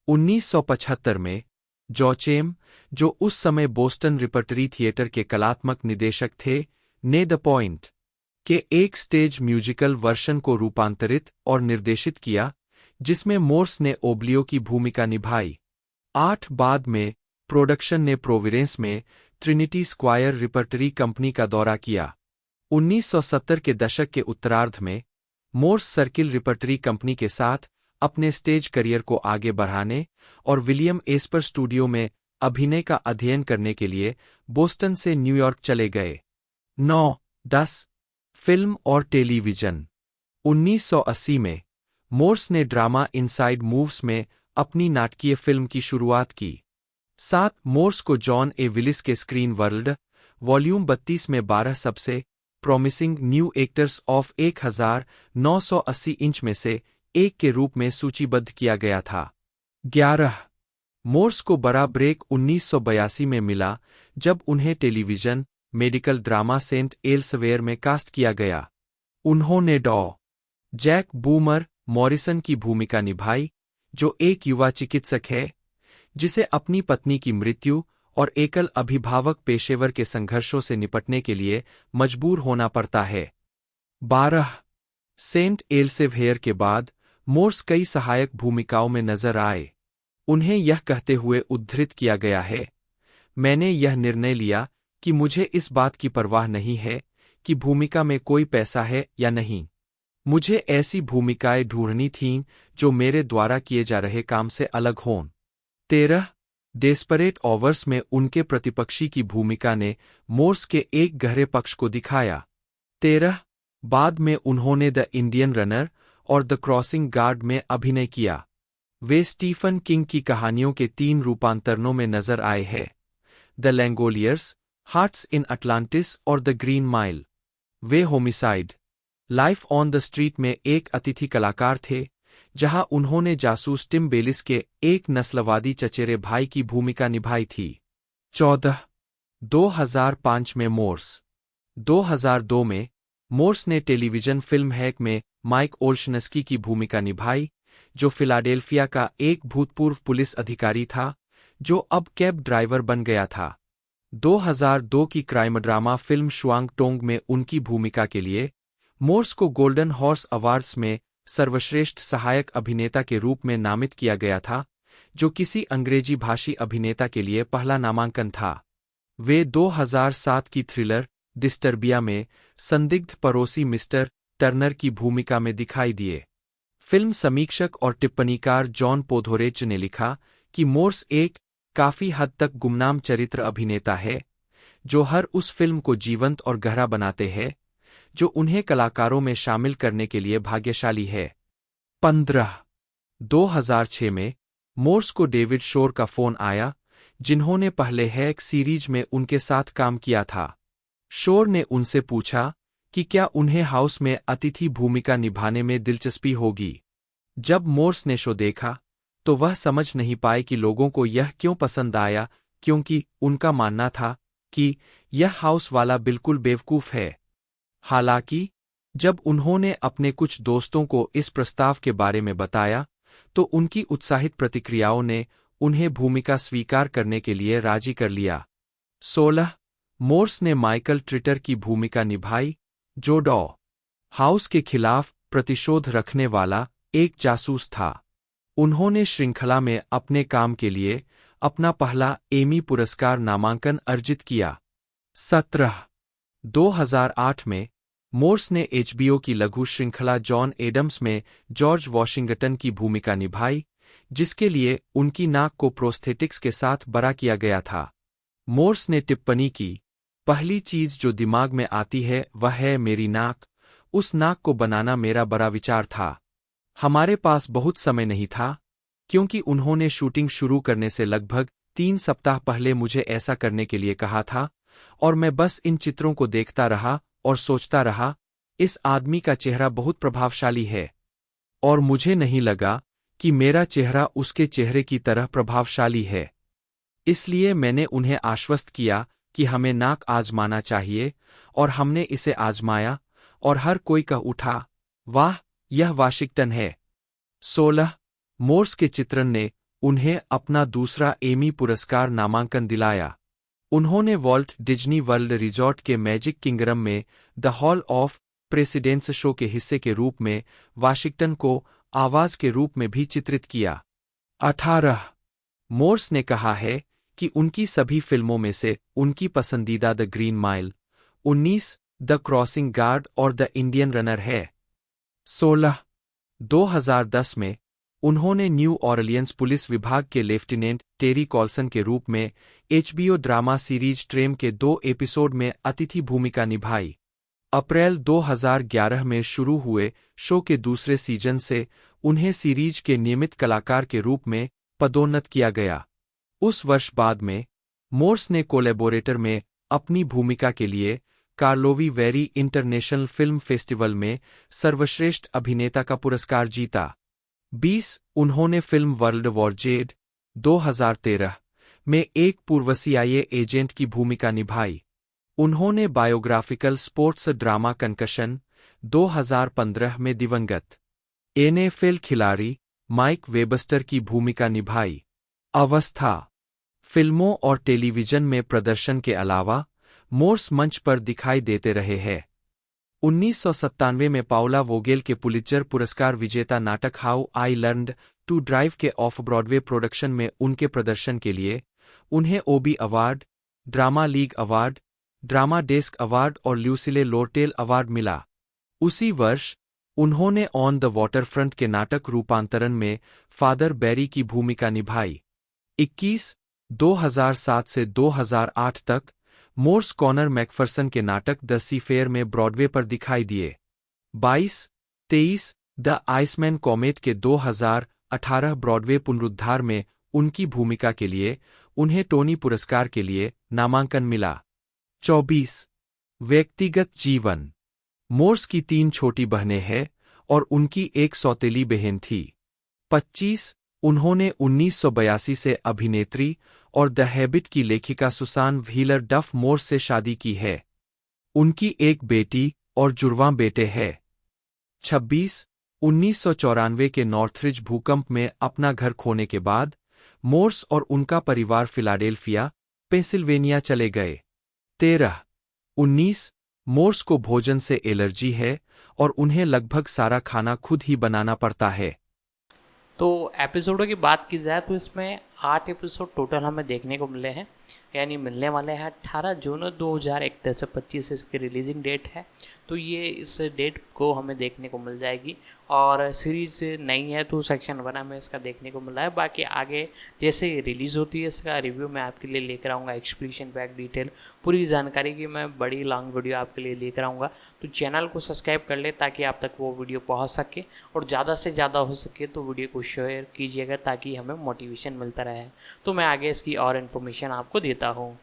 1975 में जॉचेम, जो उस समय बोस्टन रिपर्टरी थिएटर के कलात्मक निदेशक थे, ने द पॉइंट के एक स्टेज म्यूजिकल वर्शन को रूपांतरित और निर्देशित किया, जिसमें मोर्स ने ओब्लियो की भूमिका निभाई। 8. बाद में प्रोडक्शन ने प्रोविडेंस में ट्रिनिटी स्क्वायर रिपर्टरी कंपनी का दौरा किया। 1970 के दशक के उत्तरार्ध में मोर्स सर्किल रिपर्टरी कंपनी के साथ अपने स्टेज करियर को आगे बढ़ाने और विलियम एस्पर स्टूडियो में अभिनय का अध्ययन करने के लिए बोस्टन से न्यूयॉर्क चले गए। 9. 10. फिल्म और टेलीविजन। 1980 में मोर्स ने ड्रामा इनसाइड मूव्स में अपनी नाटकीय फिल्म की शुरुआत की। 7. मोर्स को जॉन ए विलिस के स्क्रीन वर्ल्ड वॉल्यूम 32 में 12 सबसे promising new actors of 1980 inch में से एक के रूप में सूचीबद्ध किया गया था। 11. मोर्स को बड़ा ब्रेक 1982 में मिला जब उन्हें television medical drama saint Elsewhere में कास्ट किया गया। उन्होंने डॉ. जैक बूमर मॉरिसन की भूमिका निभाई, जो एक युवा चिकित्सक है जिसे अपनी पत्नी की मृत्यु और एकल अभिभावक पेशेवर के संघर्षों से निपटने के लिए मजबूर होना पड़ता है। 12. सेंट एल्सेवियर के बाद मोर्स कई सहायक भूमिकाओं में नजर आए। उन्हें यह कहते हुए उद्धृत किया गया है, मैंने यह निर्णय लिया कि मुझे इस बात की परवाह नहीं है कि भूमिका में कोई पैसा है या नहीं। मुझे ऐसी भूमिकाएं ढूंढनी थीं जो मेरे द्वारा किए जा रहे काम से अलग हों। 13. डेस्परेट ऑवर्स में उनके प्रतिपक्षी की भूमिका ने मोर्स के एक गहरे पक्ष को दिखाया। 13. बाद में उन्होंने द इंडियन रनर और द क्रॉसिंग गार्ड में अभिनय किया। वे स्टीफन किंग की कहानियों के 3 रूपांतरणों में नजर आए हैं, द लैंगोलियर्स, हार्ट्स इन अटलांटिस और the green mile. Way homicide, life on the street में एक अतिथि कलाकार थे, जहां उन्होंने जासूस टिम बेलिस के एक नस्लवादी चचेरे भाई की भूमिका निभाई थी। 14. 2005 में मोर्स। 2002 में मोर्स ने टेलीविजन फिल्म हैक में माइक ओल्शनस्की की भूमिका निभाई, जो फिलाडेल्फिया का एक भूतपूर्व पुलिस अधिकारी था जो अब कैब ड्राइवर बन गया था। 2002 की क्राइम ड्रामा फिल्म शुआंग टोंग में उनकी भूमिका के लिए मोर्स को गोल्डन हॉर्स अवार्ड्स में सर्वश्रेष्ठ सहायक अभिनेता के रूप में नामित किया गया था, जो किसी अंग्रेजी भाषी अभिनेता के लिए पहला नामांकन था। वे 2007 की थ्रिलर डिस्टर्बिया में संदिग्ध पड़ोसी मिस्टर टर्नर की भूमिका में दिखाई दिए। फिल्म समीक्षक और टिप्पणीकार जॉन पोधोरेच ने लिखा कि मोर्स एक काफी हद तक गुमनाम चरित्र अभिनेता है जो हर उस फिल्म को जीवंत और गहरा बनाते हैं जो उन्हें कलाकारों में शामिल करने के लिए भाग्यशाली है। 15 2006 में मोर्स को डेविड शोर का फोन आया, जिन्होंने पहले हैक सीरीज में उनके साथ काम किया था। शोर ने उनसे पूछा कि क्या उन्हें हाउस में अतिथि भूमिका निभाने में दिलचस्पी होगी। जब मोर्स ने शो देखा तो वह समझ नहीं पाए कि लोगों को यह क्यों पसंद आया, क्योंकि उनका मानना था कि यह हाउस वाला बिल्कुल बेवकूफ है। हालांकि जब उन्होंने अपने कुछ दोस्तों को इस प्रस्ताव के बारे में बताया तो उनकी उत्साहित प्रतिक्रियाओं ने उन्हें भूमिका स्वीकार करने के लिए राजी कर लिया। 16 मोर्स ने माइकल ट्रिटर की भूमिका निभाई, जो डॉ हाउस के खिलाफ प्रतिशोध रखने वाला एक जासूस था। उन्होंने श्रृंखला में अपने काम के लिए अपना पहला एमी पुरस्कार नामांकन अर्जित किया। 17 2008 में मोर्स ने एचबीओ की लघु श्रृंखला जॉन एडम्स में जॉर्ज वॉशिंगटन की भूमिका निभाई, जिसके लिए उनकी नाक को प्रोस्थेटिक्स के साथ बड़ा किया गया था। मोर्स ने टिप्पणी की, पहली चीज जो दिमाग में आती है वह है मेरी नाक। उस नाक को बनाना मेरा बड़ा विचार था। हमारे पास बहुत समय नहीं था, क्योंकि उन्होंने शूटिंग शुरू करने से लगभग 3 सप्ताह पहले मुझे ऐसा करने के लिए कहा था, और मैं बस इन चित्रों को देखता रहा और सोचता रहा, इस आदमी का चेहरा बहुत प्रभावशाली है, और मुझे नहीं लगा कि मेरा चेहरा उसके चेहरे की तरह प्रभावशाली है। इसलिए मैंने उन्हें आश्वस्त किया कि हमें नाक आजमाना चाहिए, और हमने इसे आजमाया, और हर कोई कह उठा, वाह, यह वाशिंगटन है। 16 मोर्स के चित्रण ने उन्हें अपना दूसरा एमी पुरस्कार नामांकन दिलाया। उन्होंने वॉल्ट डिज्नी वर्ल्ड रिजॉर्ट के मैजिक किंगडम में the hall of presidents show के हिस्से के रूप में वाशिंगटन को आवाज के रूप में भी चित्रित किया। 18 मोर्स ने कहा है कि उनकी सभी फिल्मों में से उनकी पसंदीदा the green mile, 19 the crossing guard और द इंडियन रनर है। 16 2010 में उन्होंने न्यू ऑरलियंस पुलिस विभाग के लेफ्टिनेंट टेरी कॉल्सन के रूप में एचबीओ ड्रामा सीरीज ट्रेम के 2 एपिसोड में अतिथि भूमिका निभाई। अप्रैल 2011 में शुरू हुए शो के दूसरे सीजन से उन्हें सीरीज के नियमित कलाकार के रूप में पदोन्नत किया गया। उस वर्ष बाद में मोर्स ने कोलैबोरेटर में अपनी भूमिका के लिए Karlovy very international film festival में सर्वश्रेष्ठ अभिनेता का पुरस्कार जीता। 20 उन्होंने फिल्म वर्ल्ड वॉर जेड 2013 में एक पूर्व सीआईए एजेंट की भूमिका निभाई। उन्होंने बायोग्राफिकल स्पोर्ट्स ड्रामा कंकशन 2015 में दिवंगत एनएफएल खिलाड़ी माइक वेबस्टर की भूमिका निभाई। अवस्था फिल्मों और टेलीविजन में प्रदर्शन के अलावा मोर्स मंच पर दिखाई देते रहे हैं। 1997 में पाउला वोगेल के पुलित्जर पुरस्कार विजेता नाटक how I learned to drive के ऑफ ब्रॉडवे प्रोडक्शन में उनके प्रदर्शन के लिए उन्हें Obie award, drama league award, drama desk award और ल्यूसिले लोर्टेल अवार्ड मिला। उसी वर्ष उन्होंने ऑन द वाटरफ्रंट के नाटक रूपांतरण में फादर बैरी की भूमिका निभाई। 21 2007 से 2008 तक मोर्स कॉनर मैकफरसन के नाटक द सीफेयर में ब्रॉडवे पर दिखाई दिए। 22-23 द आइसमैन कॉमेट के 2018 ब्रॉडवे पुनरुद्धार में उनकी भूमिका के लिए उन्हें टोनी पुरस्कार के लिए नामांकन मिला। 24 व्यक्तिगत जीवन मोर्स की 3 छोटी बहनें हैं और उनकी एक सौतेली बहन थी। 25 उन्होंने 1982 से अभिनेत्री और द हैबिट की लेखिका सुसान व्हीलर डफ मोर्स से शादी की है। उनकी एक बेटी और जुड़वां बेटे हैं। 26 1994 के नॉर्थरिज भूकंप में अपना घर खोने के बाद मोर्स और उनका परिवार फिलाडेल्फिया, पेंसिल्वेनिया चले गए। 13 मोर्स को भोजन से एलर्जी है और उन्हें लगभग सारा खाना खुद ही बनाना पड़ता है। तो एपिसोडों की बात की जाए तो इसमें 8 एपिसोड टोटल हमें देखने को मिले हैं। यानी मिलने वाले हैं 18 जून 2021 से 25 इसकी रिलीजिंग डेट है। तो ये इस डेट को हमें देखने को मिल जाएगी। और सीरीज़ नई है तो सेक्शन 1 हमें इसका देखने को मिला है। बाकी आगे जैसे ही रिलीज़ होती है इसका रिव्यू मैं आपके लिए लेकर आऊँगा, एक्सप्लेनेशन बैक डिटेल पूरी जानकारी की मैं बड़ी लॉन्ग वीडियो आपके लिए लेकर आऊँगा। तो चैनल को सब्सक्राइब कर ले ताकि आप तक वो वीडियो पहुँच सके, और ज़्यादा से ज़्यादा हो सके तो वीडियो को शेयर कीजिएगा ताकि हमें मोटिवेशन मिलता रहे। तो मैं आगे इसकी और इन्फॉर्मेशन आपको देता हूँ।